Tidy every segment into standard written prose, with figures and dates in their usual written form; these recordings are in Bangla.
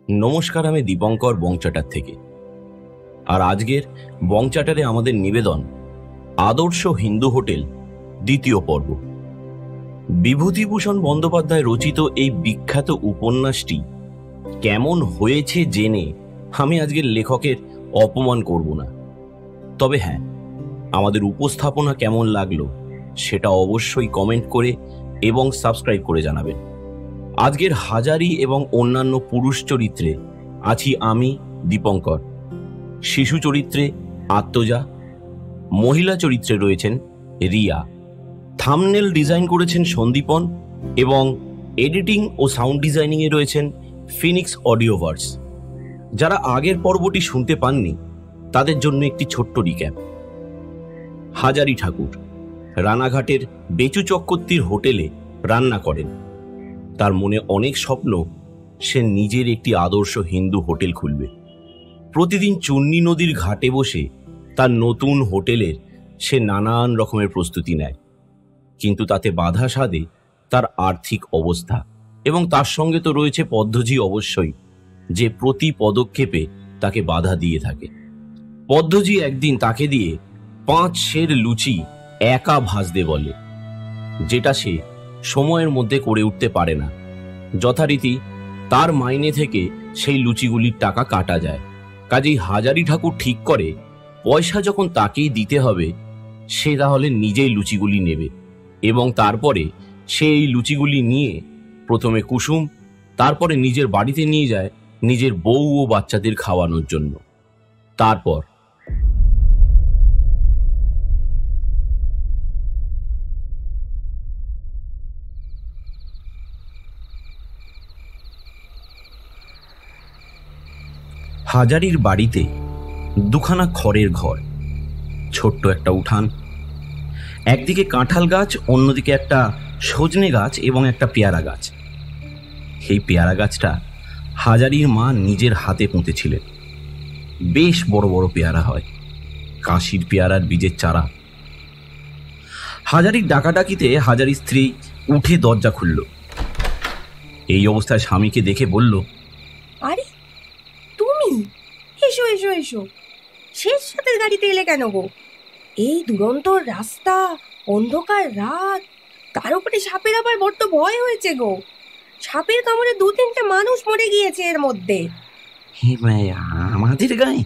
নমস্কার, আমি দীপঙ্কর বংচাটার থেকে। আর আজকের বংচাটারে আমাদের নিবেদন আদর্শ হিন্দু হোটেল দ্বিতীয় পর্ব। বিভূতিভূষণ বন্দ্যোপাধ্যায় রচিত এই বিখ্যাত উপন্যাসটি কেমন হয়েছে জেনে আমি আজকের লেখকের অপমান করব না। তবে হ্যাঁ, আমাদের উপস্থাপনা কেমন লাগলো সেটা অবশ্যই কমেন্ট করে এবং সাবস্ক্রাইব করে জানাবেন। আজকের হাজারি এবং অন্যান্য পুরুষ চরিত্রে আছি আমি দীপঙ্কর, শিশু চরিত্রে আত্মজা, মহিলা চরিত্রে রয়েছেন রিয়া, থাম্বনেল ডিজাইন করেছেন সন্দীপন এবং এডিটিং ও সাউন্ড ডিজাইনিংয়ে রয়েছেন ফিনিক্স অডিওভার্স। যারা আগের পর্বটি শুনতে পাননি তাদের জন্য একটি ছোট্ট রিক্যাপ। হাজারি ঠাকুর রানাঘাটের বেচু চক্রবর্তীর হোটেলে রান্না করেন। তার মনে অনেক স্বপ্ন, সে নিজের একটি আদর্শ হিন্দু হোটেল খুলবে। প্রতিদিন চুন্নি নদীর ঘাটে বসে তার নতুন হোটেলের সে নানান রকমের প্রস্তুতি নেয়, কিন্তু তাতে বাধা সাধে তার আর্থিক অবস্থা, এবং তার সঙ্গে তো রয়েছে পদ্মজি অবশ্যই, যে প্রতি পদক্ষেপে তাকে বাধা দিয়ে থাকে। পদ্মজি একদিন তাকে দিয়ে 5 সের লুচি একা ভাজতে বলে, যেটা সে সময়ের মধ্যে করে উঠতে পারে না। যথারীতি তার মাইনে থেকে সেই লুচিগুলির টাকা কাটা যায়। কাজেই হাজারি ঠাকুর ঠিক করে পয়সা যখন তাকেই দিতে হবে, সে তাহলে নিজেই লুচিগুলি নেবে, এবং তারপরে সে এই লুচিগুলি নিয়ে প্রথমে কুসুম, তারপরে নিজের বাড়িতে নিয়ে যায় নিজের বউ ও বাচ্চাদের খাওয়ানোর জন্য। তারপর হাজারির বাড়িতে দুখানা খড়ের ঘর, ছোট্ট একটা উঠান, একদিকে কাঁঠাল গাছ, অন্যদিকে একটা সজনে গাছ এবং একটা পেয়ারা গাছ। এই পেয়ারা গাছটা হাজারির মা নিজের হাতে পুঁতেছিলেন। বেশ বড় বড় পেয়ারা হয়, কাশির পেয়ারার বীজের চারা। হাজারির ডাকাডাকিতে হাজারির স্ত্রী উঠে দরজা খুলল। এই অবস্থায় স্বামীকে দেখে বলল, আরে তুমি, এসো এসো এসো। শেষ রাতের গাড়িতে এলে কেন গো? এই দুরন্ত রাস্তা, অন্ধকার রাত, তার উপরে সাপের আবার বড্ড ভয় হয়েছে গো। সাপের কামড়ে 2-3টে মানুষ মরে গিয়েছে এর মধ্যে। আমাদের গায়ে?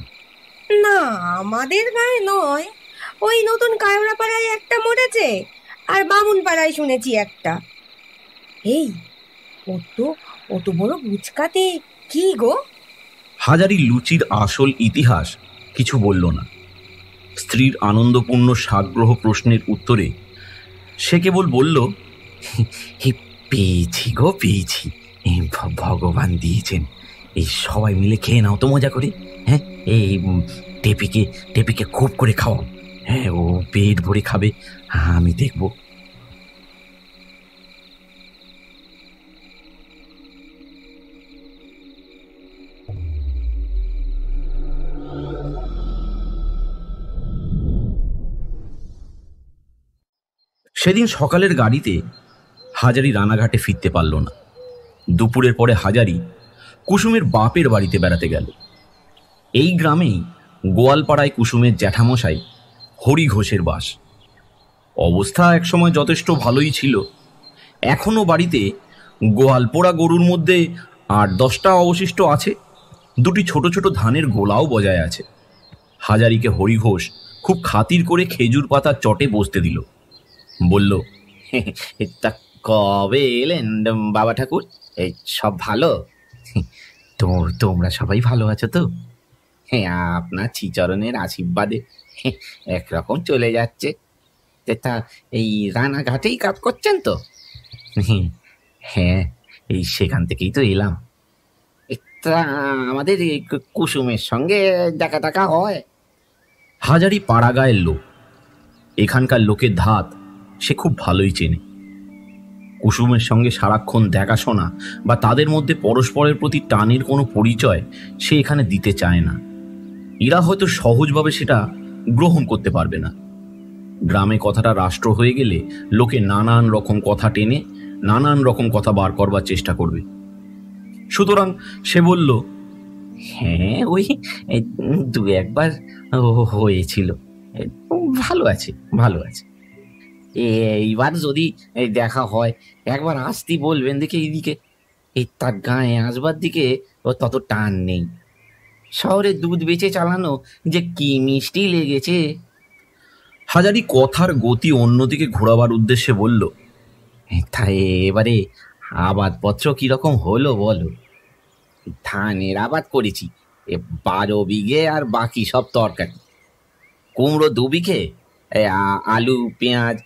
না, আমাদের গায়ে নয়, ওই নতুন কায়রাপাড়ায় একটা মরেছে, আর বামুন পাড়ায় শুনেছি একটা। এই অত বড় বুচকাতে কি গো? হাজারি লুচির আসল ইতিহাস কিছু বলল না। স্ত্রীর আনন্দপূর্ণ সাগ্রহ প্রশ্নের উত্তরে সে কেবল বলল, পেয়েছি গো, পেয়েছি, ভগবান দিয়েছেন, এই সবাই মিলে খেয়ে নাও তো মজা করে। হ্যাঁ, এই টেপিকে খুব করে খাওয়াও। হ্যাঁ, ও পেট ভরে খাবে, আমি দেখব। সেদিন সকালের গাড়িতে হাজারি রানাঘাটে ফিরতে পারল না। দুপুরের পরে হাজারি কুসুমের বাপের বাড়িতে বেড়াতে গেল। এই গ্রামেই গোয়ালপাড়ায় কুসুমের জ্যাঠামশাই হরি ঘোষের বাস। অবস্থা একসময় যথেষ্ট ভালোই ছিল। এখনো বাড়িতে গোয়াল পোড়া গরুর মধ্যে 8-10টা অবশিষ্ট আছে। 2টি ছোট ছোট ধানের গোলাও বজায় আছে। হাজারিকে হরি ঘোষ খুব খাতির করে খেজুর পাতার চটে বসতে দিল। বলল, তা কবে এলেন বাবা ঠাকুর? এই সব ভালো? তোমরা সবাই ভালো আছো তো? হ্যাঁ, আপনার শ্রীচরণের আশীর্বাদে একরকম চলে যাচ্ছে। তা এই রানাঘাটেই কাজ করছেন তো? হ্যাঁ, এই সেখান থেকেই তো এলাম। তা আমাদের এই কুসুমের সঙ্গে দেখা টাকা হয়? হাজারি পাড়া গায়ের লোক, এখানকার লোকের ধাত সে খুব ভালোই চেনে। কুসুমের সঙ্গে সারাক্ষণ দেখাশোনা বা তাদের মধ্যে পরস্পরের প্রতি টানের কোনো পরিচয় সে এখানে দিতে চায় না। এরা হয়তো সহজভাবে সেটা গ্রহণ করতে পারবে না। গ্রামে কথাটা রাষ্ট্র হয়ে গেলে লোকে নানান রকম কথা টেনে নানান রকম কথা বার করবার চেষ্টা করবে। সুতরাং সে বলল, হ্যাঁ, ওই দু একবার হয়েছিল। ভালো আছে, ভালো আছে। এইবার যদি দেখা হয় একবার আসতি বলবেন দেখে এইদিকে। তার গায়ে আসবার দিকে ও তত টান নেই। শহরে দুধ বেচে চালানো যে কি মিষ্টি লেগেছে। হাজারি কথার গতি অন্যদিকে ঘোরাবার উদ্দেশ্যে বলল, তাই এবারে আবাদপত্র কিরকম হলো বলো? ধানের আবাদ করেছি 12 বিঘে, আর বাকি সব তরকারি। কুমড়ো 2 বিঘে, আলু পেঁয়াজ।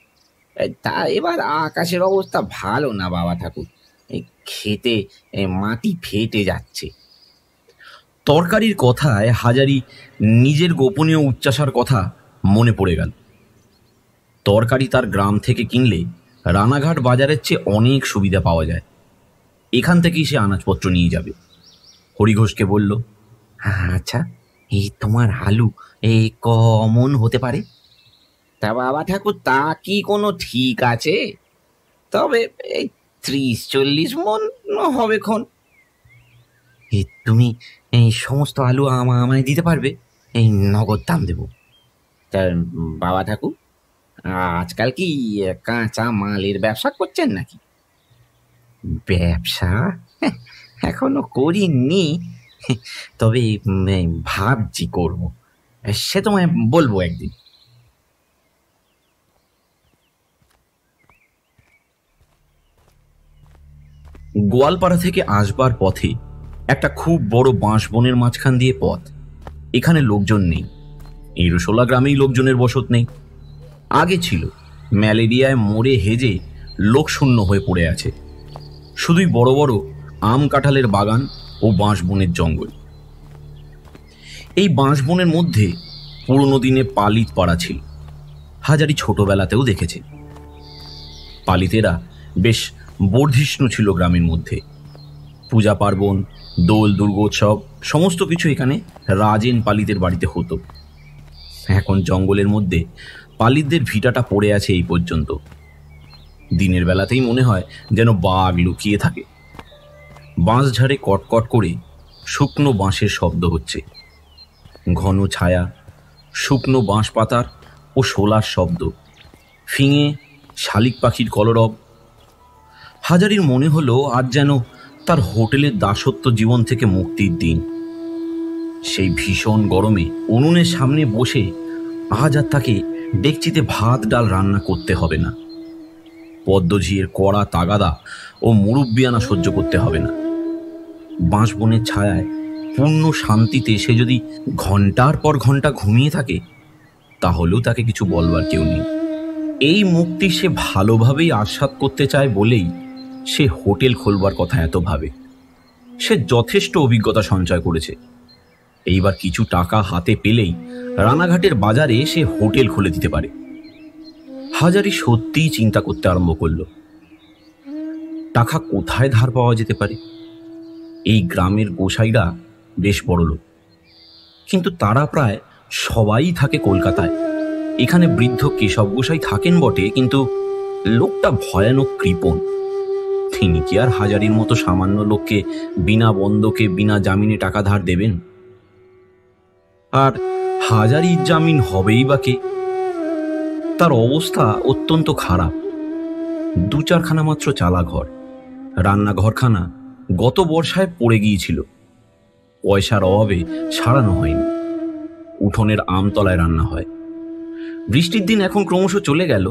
তা এবার আকাশের অবস্থা ভালো না বাবা ঠাকুর। খেতে মাটি ফেটে যাচ্ছে। তরকারির কথায় হাজারি নিজের গোপনীয় উচ্চাসার কথা মনে পড়ে গেল। তরকারি তার গ্রাম থেকে কিনলে রানাঘাট বাজারের চেয়ে অনেক সুবিধা পাওয়া যায়। এখান থেকেই সে আনাজপত্র নিয়ে যাবে। হরিঘোষকে বলল, আচ্ছা, তোমার আলু কমন হতে পারে? তা বাবা ঠাকুর, তা কি কোনো ঠিক আছে? তবে 30-40 মন হবে খন। তুমি সমস্ত আলু আমায় দিতে পারবে? নগদ দাম দেব। তা বাবা ঠাকুর, আজকাল কি কাঁচা মালের ব্যবসা করছেন নাকি? ব্যবসা এখনো করিনি, তবে ভাবছি করব। সে তোমায় বলবো একদিন। গোয়ালপাড়া থেকে আসবার পথে একটা খুব বড় বাঁশ বনের মাঝখান দিয়ে পথ। এখানে লোকজন নেই। এরশোলা গ্রামেই লোকজনের বসত নেই। আগে ছিল, ম্যালেরিয়ায় মরে হেজে লোকশূন্য হয়ে পড়ে আছে। শুধুই বড় বড় আম কাঁঠালের বাগান ও বাঁশ বনের জঙ্গল। এই বাঁশ বনের মধ্যে পুরনো দিনে পালিত পাড়া ছিল। হাজারি ছোটবেলাতেও দেখেছে। পালিতেরা বেশ বর্ধিষ্ণু ছিল গ্রামের মধ্যে। পূজা পার্বণ, দোল দুর্গোৎসব সমস্ত কিছু এখানে রাজেন পালিতের বাড়িতে হতো। এখন জঙ্গলের মধ্যে পালিতদের ভিটাটা পড়ে আছে এই পর্যন্ত। দিনের বেলাতেই মনে হয় যেন বাঘ লুকিয়ে থাকে। বাঁশঝাড়ে কটকট করে শুকনো বাঁশের শব্দ হচ্ছে। ঘন ছায়া, শুকনো বাঁশ পাতার ও শোলার শব্দ, ফিঙে শালিক পাখির কলরব। হাজারির মনে হলো আজ যেন তার হোটেলের দাসত্ব জীবন থেকে মুক্তির দিন। সেই ভীষণ গরমে উনুনের সামনে বসে আজ আর তাকে ডেকচিতে ভাত ডাল রান্না করতে হবে না। পদ্মঝিয়ের কড়া তাগাদা ও মুরব্বিয়ানা সহ্য করতে হবে না। বাঁশবনের ছায়ায় পূর্ণ শান্তিতে সে যদি ঘন্টার পর ঘন্টা ঘুমিয়ে থাকে, তাহলেও তাকে কিছু বলবার কেউ নেই। এই মুক্তি সে ভালোভাবেই আস্বাদ করতে চায় বলেই সে হোটেল খোলবার কথা এত ভাবে। সে যথেষ্ট অভিজ্ঞতা সঞ্চয় করেছে। এইবার কিছু টাকা হাতে পেলেই রানাঘাটের বাজারে সে হোটেল খুলে দিতে পারে। হাজারি সত্যিই চিন্তা করতে আরম্ভ করল, টাকা কোথায় ধার পাওয়া যেতে পারে। এই গ্রামের গোসাইরা বেশ বড় লোক, কিন্তু তারা প্রায় সবাই থাকে কলকাতায়। এখানে বৃদ্ধ কেশব গোসাই থাকেন বটে, কিন্তু লোকটা ভয়ানক কৃপণ। তিনি কি আর হাজারির মতো সামান্য লোককে বিনা বন্ধকে বিনা জামিনে টাকা ধার দেবেন? আর হাজারির জামিন হবেই বা কে? তার অবস্থা অত্যন্ত খারাপ। 2-4খানা মাত্র চালা ঘর, রান্নাঘরখানা গত বর্ষায় পড়ে গিয়েছিল। পয়সার অভাবে সারানো হয়নি। উঠোনের আমতলায় রান্না হয়। বৃষ্টির দিন এখন ক্রমশ চলে গেল।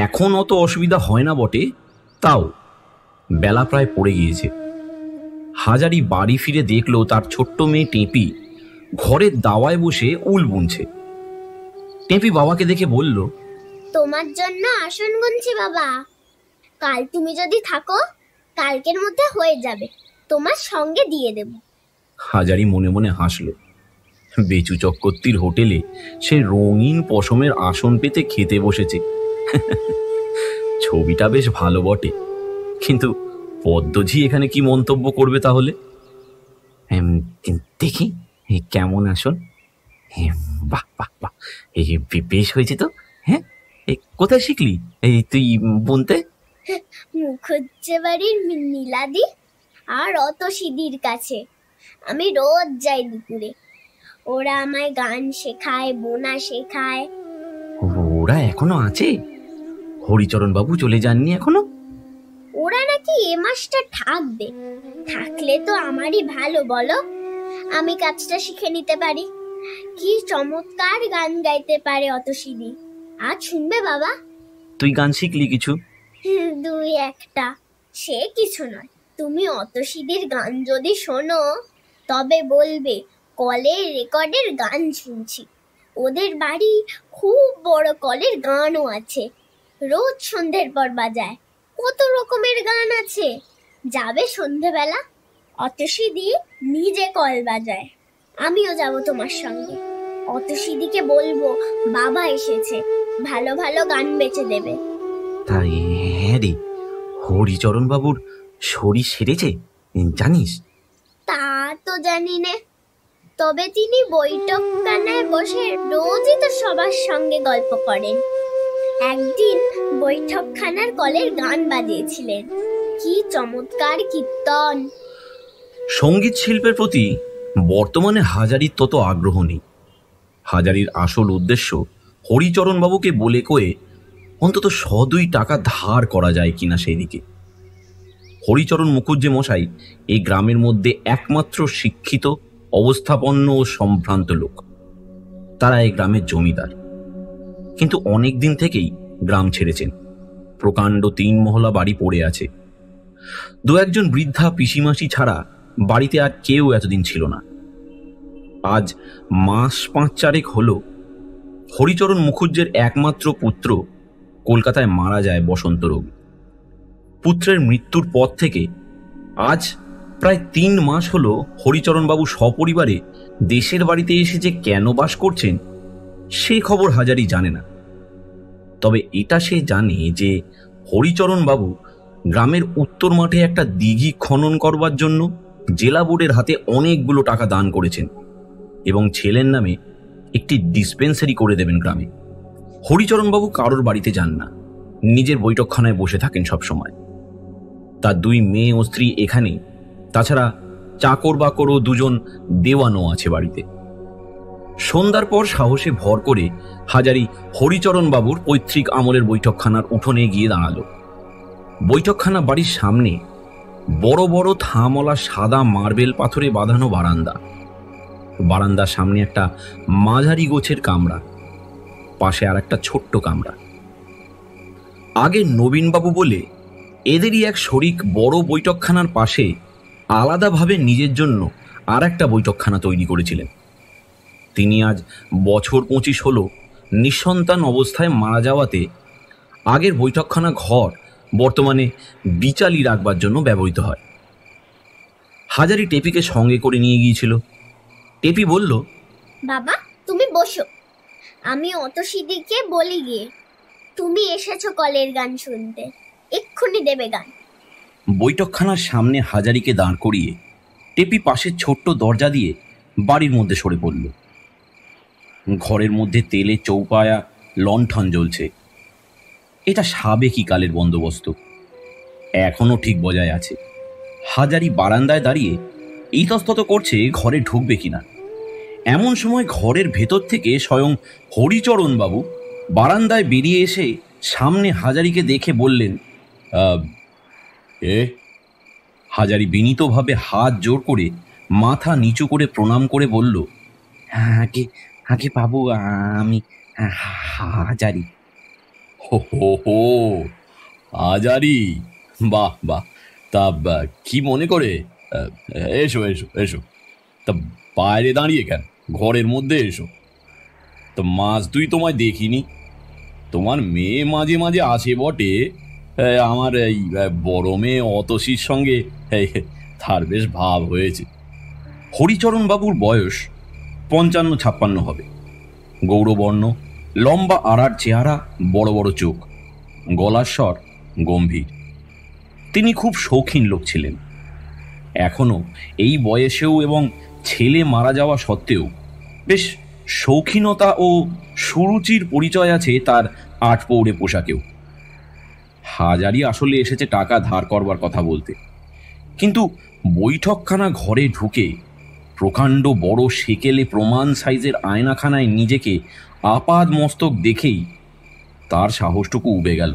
এখন অত অসুবিধা হয় না বটে, তাও বেলা প্রায় পড়ে গিয়েছে। হাজারি বাড়ি ফিরে দেখলো তার ছোট্ট মেয়ে টেপি ঘরের দাওয়ায় বসে উল বুনছে। টেপি বাবাকে দেখে বলল, তোমার জন্য আসন গুনছি বাবা। কাল তুমি যদি থাকো, কালকের মধ্যে হয়ে যাবে, তোমার সঙ্গে দিয়ে দেব। হাজারি মনে মনে হাসল। বেচু চক্রবর্তীর হোটেলে সে রঙিন পশমের আসন পেতে খেতে বসেছে। ছবিটা বেশ ভালো বটে, কিন্তু পদ্মঝি এখানে কি মন্তব্য করবে তাহলে? দেখি কেমন আসন। বাহ বাহ বাহ, বেশ হয়েছে তো। হ্যাঁ, কোথায় শিখলি তুই বুনতে? মুখুজ্জে বাড়ির নীলাদি আর অত সিদির কাছে। আমি রোজ যাই দুপুরে। ওরা আমায় গান শেখায়, বোনা শেখায়। ওরা এখনো আছে? হরিচরণ বাবু চলে যাননি এখনো? ওরা নাকি এ মাসটা থাকবে। থাকলে তো আমারই ভালো, বলো? আমি কাজটা শিখে নিতে পারি। কি চমৎকার গান গাইতে পারে অত সিদি। আজ শুনবে বাবা? তুই গান শিখলি কিছু? দুই একটা, সে কিছু নয়। তুমি অত সিদির গান যদি শোনো তবে বলবে কলের রেকর্ডের গান শুনছি। ওদের বাড়ি খুব বড় কলের গানও আছে, রোজ সন্ধ্যের পর বাজায়। কত রকমের গান আছে। যাবে সন্ধ্যেবেলা, অতসিদি নিজে কল বাজায়। আমিও যাব তোমার সঙ্গে। অতসিদিকে বলবো বাবা এসেছে, ভালো ভালো গান বেচে দেবে। তাই? হ্যাঁ রে, হরিচরণ বাবুর শরীর সেরেছে জানিস? তা তো জানি না, তবে তিনি বৈঠকখানায় বসে রোজই তো সবার সঙ্গে গল্প করেন। একদিন বৈঠকখানার কলের গান বাজিয়েছিলেন, কি চমৎকার কীর্তন। সঙ্গীত শিল্পের প্রতি বর্তমানে হাজারির তত আগ্রহ নেই। হাজারির আসল উদ্দেশ্য হরিচরণ বাবুকে বলে কয়ে অন্তত 100-2 টাকা ধার করা যায় কিনা সেই দিকে। হরিচরণ মুখুজ্জে মশাই এই গ্রামের মধ্যে একমাত্র শিক্ষিত, অবস্থাপন্ন ও সম্ভ্রান্ত লোক। তারা এই গ্রামের জমিদার, কিন্তু অনেক দিন থেকেই গ্রাম ছেড়েছেন। প্রকাণ্ড 3 মহলা বাড়ি পড়ে আছে। 2-1 বৃদ্ধা পিসিমাসি ছাড়া বাড়িতে আর কেউ এতদিন ছিল না। আজ মাস 5-4 হলো হরিচরণ মুখুজ্জের একমাত্র পুত্র কলকাতায় মারা যায় বসন্ত রোগে। পুত্রের মৃত্যুর পর থেকে আজ প্রায় 3 মাস হলো হরিচরণবাবু সপরিবারে দেশের বাড়িতে এসে যে কেন বাস করছেন সে খবর হাজারি জানে না। তবে এটা সে জানে যে হরিচরণবাবু গ্রামের উত্তর মাঠে একটা দিঘি খনন করবার জন্য জেলা বোর্ডের হাতে অনেকগুলো টাকা দান করেছেন এবং ছেলের নামে একটি ডিসপেন্সারি করে দেবেন গ্রামে। হরিচরণবাবু কারোর বাড়িতে যান না, নিজের বৈঠকখানায় বসে থাকেন সব সময়। তার 2 মেয়ে ও স্ত্রী এখানে, তাছাড়া চাকর বাকর ও 2 দেওয়ানও আছে বাড়িতে। সন্ধ্যার পর সাহসে ভর করে হাজারি হরিচরণবাবুর পৈতৃক আমলের বৈঠকখানার উঠোনে গিয়ে দাঁড়ালো। বৈঠকখানা বাড়ির সামনে বড় বড় থামলা সাদা মার্বেল পাথরে বাঁধানো বারান্দা। বারান্দার সামনে একটা মাঝারি গোছের কামরা, পাশে আর একটা ছোট্ট কামরা। আগে নবীনবাবু বলে এদেরই এক শরিক বড় বৈঠকখানার পাশে আলাদাভাবে নিজের জন্য আর একটা বৈঠকখানা তৈরি করেছিলেন। তিনি আজ বছর 25 হলো নিঃসন্তান অবস্থায় মারা যাওয়াতে আগের বৈঠকখানা ঘর বর্তমানে বিচালি রাখবার জন্য ব্যবহৃত হয়। হাজারি টেপিকে সঙ্গে করে নিয়ে গিয়েছিল। টেপি বলল, বাবা তুমি বসো, আমি অতসিদিকে বলি গিয়ে তুমি এসেছো কলের গান শুনতে, এক্ষুনি দেবে গান। বৈঠকখানার সামনে হাজারিকে দাঁড় করিয়ে টেপি পাশের ছোট্ট দরজা দিয়ে বাড়ির মধ্যে সরে পড়ল। ঘরের মধ্যে তেলে চৌপায়া লণ্ঠন জ্বলছে। এটা সাবেকি কালের বন্দোবস্ত, এখনো ঠিক বজায় আছে। হাজারি বারান্দায় দাঁড়িয়ে ইতস্তত করছে ঘরে ঢুকবে কিনা। এমন সময় ঘরের ভেতর থেকে স্বয়ং হরিচরণবাবু বারান্দায় বেরিয়ে এসে সামনে হাজারিকে দেখে বললেন, এ? হাজারি বিনীতভাবে হাত জোর করে মাথা নিচু করে প্রণাম করে বলল, আগে আগে বাবু, আমি হাজারি। হো হো হো, হাজারি, বাহ বাহ, তা কি মনে করে? এসো এসো এসো। তা বাইরে দাঁড়িয়ে কেন, ঘরের মধ্যে এসো। তো মাস 2 তোমায় দেখিনি। তোমার মেয়ে মাঝে মাঝে আসে বটে, আমার এই বড় মেয়ে অতসীর সঙ্গে তার বেশ ভাব হয়েছে। হরিচরণবাবুর বয়স 55-56 হবে। গৌরবর্ণ, লম্বা আড়ার চেহারা, বড় বড় চোখ, গলার স্বর গম্ভীর। তিনি খুব শৌখিন লোক ছিলেন। এখনো এই বয়সেও এবং ছেলে মারা যাওয়া সত্ত্বেও বেশ শৌখিনতা ও সুরুচির পরিচয় আছে তার 8 পৌড়ে পোশাকেও। হাজারি আসলে এসেছে টাকা ধার করবার কথা বলতে, কিন্তু বৈঠকখানা ঘরে ঢুকে প্রকাণ্ড বড় সেকেলে প্রমাণ সাইজের আয়নাখানায় নিজেকে আপাদ মস্তক দেখেই তার সাহসটুকু উবে গেল।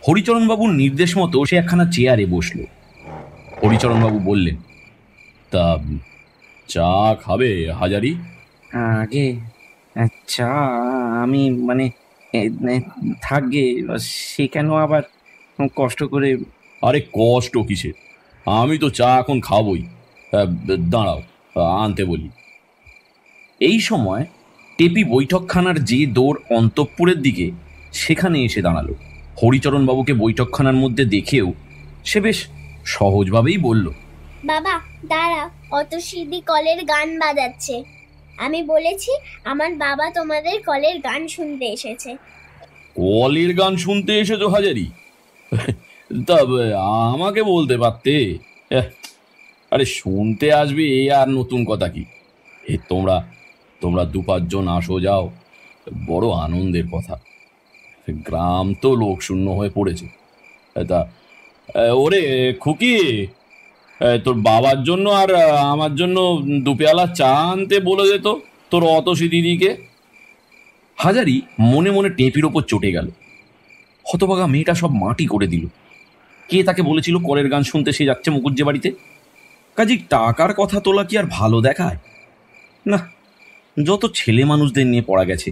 হরিচরণবাবুর নির্দেশ মতো সে একখানা চেয়ারে বসল। হরিচরণবাবু বললেন, তা চা খাবে হাজারি? আগে চা আমি মানে থাকবে, সে কেন আবার কষ্ট করে? আরে কষ্ট কিসের, আমি তো চা এখন খাবই। দাঁড়াও, আনতে বলি। এই সময় টেপি বৈঠকখানার যে দৌড় অন্তঃপুরের দিকে, সেখানে এসে দাঁড়ালো। হরিচরণবাবুকে বৈঠকখানার মধ্যে দেখেও সে বেশ সহজভাবেই বলল, বাবা দাঁড়া, অত সিদি কলের গান বাজাচ্ছে। আমি বলেছি আমার বাবা তোমাদের কলের গান শুনতে এসেছে। কলের গান শুনতে এসেছো হাজারি? তা আমাকে বলতে পারতে। আরে শুনতে আসবে এ আর নতুন কথা কি? তোমরা তোমরা 2-5 জন আসো যাও, বড় আনন্দের কথা। গ্রাম তো লোক শূন্য হয়ে পড়েছে। তা ওরে খুকি, তোর বাবার জন্য আর আমার জন্য 2 পেয়ালা চা আনতে বলে যেত তোর অতসী দিদিকে। হাজারি মনে মনে টেপির ওপর চটে গেল। হতভাগা মেয়েটা সব মাটি করে দিল। কে তাকে বলেছিল কলের গান শুনতে সে যাচ্ছে মুকুজ্জে বাড়িতে? কাজী টাকার কথা তোলা কি আর ভালো দেখায়? না, যত ছেলে মানুষদের নিয়ে পড়া গেছে।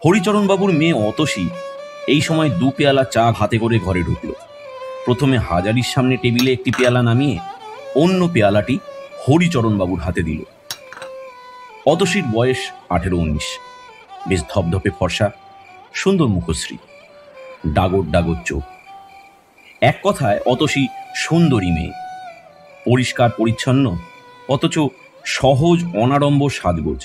হরিচরণবাবুর মেয়ে অতসী এই সময় 2 পেয়ালা চা হাতে করে ঘরে ঢুকল। প্রথমে হাজারির সামনে টেবিলে একটি পেয়ালা নামিয়ে অন্য পেয়ালাটি হরিচরণবাবুর হাতে দিল। অতসীর বয়স 18-19, বেশ ধপধপে ফর্সা, সুন্দর মুখশ্রী, ডাগর ডাগর চোখ। এক কথায় অতসী সুন্দরী মেয়ে, পরিষ্কার পরিচ্ছন্ন, অথচ সহজ অনাড়ম্বর সাজগোজ।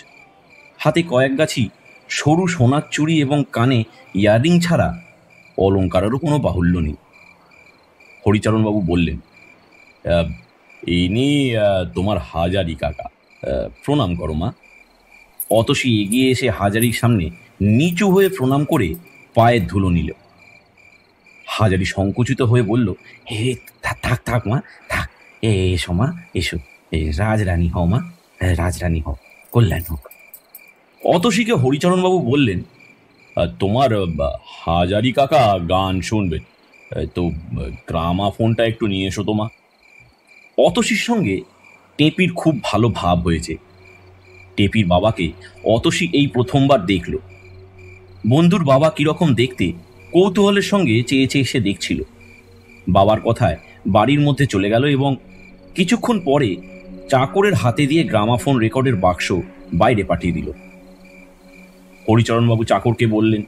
হাতে কয়েক গাছি সরু সোনার চুড়ি এবং কানে ইয়াররিং ছাড়া অলঙ্কারেরও কোনো বাহুল্য নেই। হরিচরণবাবু বললেন, ইনি তোমার হাজারি কাকা, প্রণাম করো মা। অতসী এগিয়ে এসে হাজারির সামনে নিচু হয়ে প্রণাম করে পায়ের ধুলো নিল। হাজারি সংকুচিত হয়ে বলল, হে থাক থাক মা থাক, এসো মা এসো, রাজরানী হও মা, রাজরানী হও, কল্যাণ হোক। অতসীকে হরিচরণবাবু বললেন, তোমার হাজারি কাকা গান শুনবেন, তো গ্রামাফোনটা একটু নিয়ে এসো তো মা। অতসীর সঙ্গে টেপির খুব ভালো ভাব হয়েছে। টেপির বাবাকে অতসী এই প্রথমবার দেখল। বন্ধুর বাবা কিরকম দেখতে কৌতূহলের সঙ্গে চেয়ে চেয়ে সে দেখছিল। বাবার কথায় বাড়ির মধ্যে চলে গেল এবং কিছুক্ষণ পরে চাকরের হাতে দিয়ে গ্রামাফোন রেকর্ডের বাক্স বাইরে পাঠিয়ে দিল। হরিচরণবাবু চাকরকে বললেন,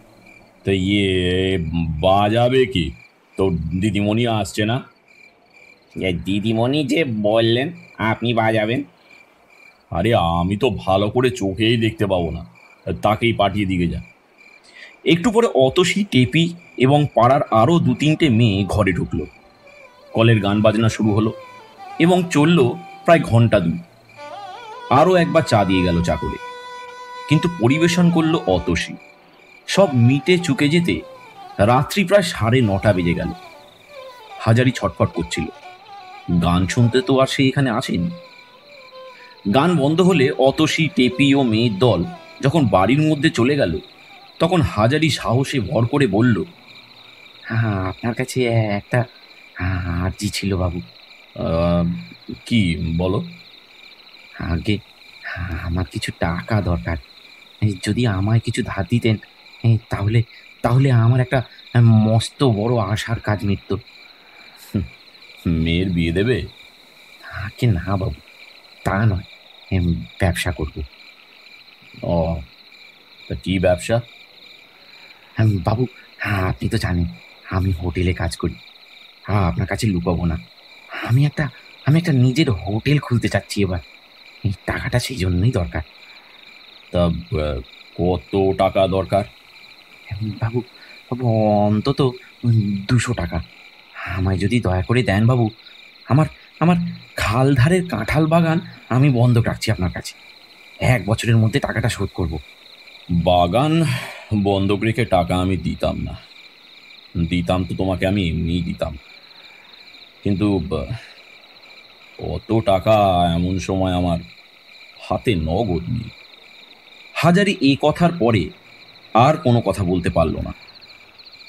তো বাজাবে কি? তোর দিদিমণি আসছে না? দিদিমণি যে বললেন আপনি বাজাবেন। আরে আমি তো ভালো করে চোখেই দেখতে পাবো না, তাকেই পাঠিয়ে দিকে যা। একটু পরে অতসী, টেপি এবং পাড়ার আরও 2-3টে মেয়ে ঘরে ঢুকলো। কলের গান বাজনা শুরু হলো এবং চলল প্রায় ঘন্টা 2। আরও একবার চা দিয়ে গেল চাকরে, কিন্তু পরিবেশন করলো অতসী। সব মিটে চুকে যেতে রাত্রি প্রায় 9:30 বেজে গেল। হাজারি ছটফট করছিল, গান শুনতে তো আর সে এখানে আসেনি। গান বন্ধ হলে অতসী, টেপি ও মেয়ের দল যখন বাড়ির মধ্যে চলে গেল, তখন হাজারি সাহসে ভর করে বলল, হ্যাঁ, আপনার কাছে একটা আর্জি ছিল বাবু। কি বলো? আগে আমার কিছু টাকা দরকার, যদি আমায় কিছু ধার দিতেন তাহলে তাহলে আমার একটা মস্ত বড় আশার কাজ মিটত। মেয়ের বিয়ে দেবে? আগে না বাবু, তা নয়, ব্যবসা করব। ও, তা কি ব্যবসা? বাবু, আপনি তো জানেন আমি হোটেলে কাজ করি। আপনার কাছে লুকাবো না, আমি একটা নিজের হোটেল খুলতে চাচ্ছি এবার। এই টাকাটা সেই জন্যই দরকার। তা কত টাকা দরকার? বাবু বাবু অন্তত 200 টাকা আমায় যদি দয়া করে দেন বাবু। আমার আমার খালধারের কাঁঠাল বাগান আমি বন্ধক রাখছি আপনার কাছে। 1 বছরের মধ্যে টাকাটা শোধ করব। বাগান বন্ধক রেখে টাকা আমি দিতাম না, দিতাম তো তোমাকে আমি এমনিই দিতাম, কিন্তু অত টাকা এমন সময় আমার হাতে নগদ নেই। হাজারি এই কথার পরে আর কোনো কথা বলতে পারল না।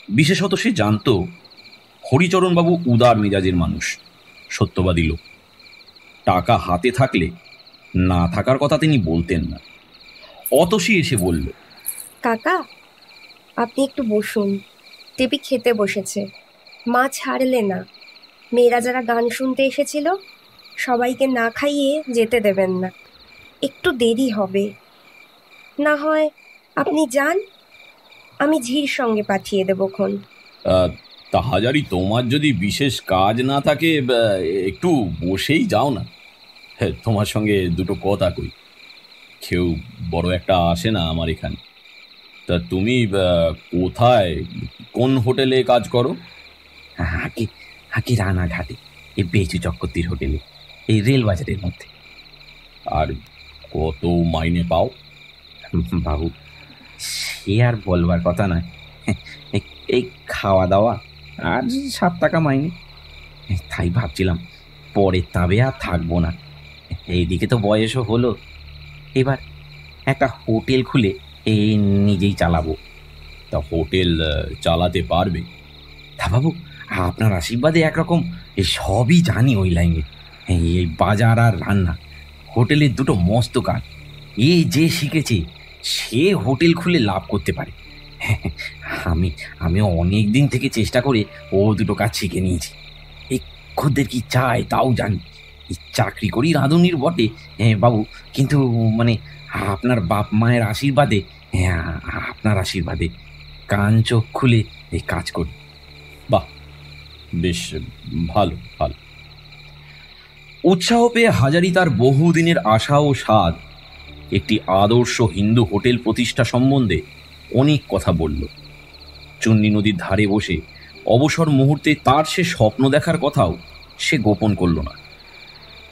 বিশেষত সে জানত হরিচরণবাবু উদার মেজাজের মানুষ, সত্যবাদী লোক। টাকা হাতে থাকলে না থাকার কথা তিনি বলতেন না। অতসী এসে বলল, কাকা, আপনি একটু বসুন, টেপি খেতে বসেছে। মা ছাড়লে না, মেয়েরা যারা গান শুনতে এসেছিল সবাইকে না খাইয়ে যেতে দেবেন না, একটু দেরি হবে। না হয় আপনি যান, আমি ঝির সঙ্গে পাঠিয়ে দেবক্ষণ। তা হাজারি, তোমার যদি বিশেষ কাজ না থাকে একটু বসেই যাও না। হ্যাঁ, তোমার সঙ্গে দুটো কথা কই। কেউ বড় একটা আসে না আমার এখানে। তা তুমি কোথায়, কোন হোটেলে কাজ করো? আগে আগে রানাঘাটে, এই বেচু চক্রবর্তীর হোটেলে, এই রেল বাজারের মধ্যে। আর কত মাইনে পাও? বাবু, সে আর বলবার কথা নয়। এই খাওয়া দাওয়া আর 7 টাকা মাইনে। তাই ভাবছিলাম পরের তাবে আর থাকবো না। এইদিকে তো বয়সও হলো, এবার একটা হোটেল খুলে এই নিজেই চালাবো। তা হোটেল চালাতে পারবে? তা বাবু, আপনার আশীর্বাদে একরকম এই সবই জানি ওই লাইনে। এই বাজার আর রান্না, হোটেলের দুটো মস্ত কাজ। এই যে শিখেছে সে হোটেল খুলে লাভ করতে পারে। আমি অনেক দিন থেকে চেষ্টা করে ও দুটো কাজ শিখে নিয়েছি। এই খদ্দের কি চায় তাও জানি। এই চাকরি করি রাঁধুনির বটে বাবু, কিন্তু মানে আপনার বাপ মায়ের আশীর্বাদে, আপনার আশীর্বাদে কান চোখ খুলে এই কাজ করি। বাহ, বেশ ভালো ভালো। উৎসাহ পেয়ে হাজারি তার বহুদিনের আশা ও স্বাদ, একটি আদর্শ হিন্দু হোটেল প্রতিষ্ঠা সম্বন্ধে অনেক কথা বলল। চুন্নি নদীর ধারে বসে অবসর মুহূর্তে তার সে স্বপ্ন দেখার কথাও সে গোপন করল না।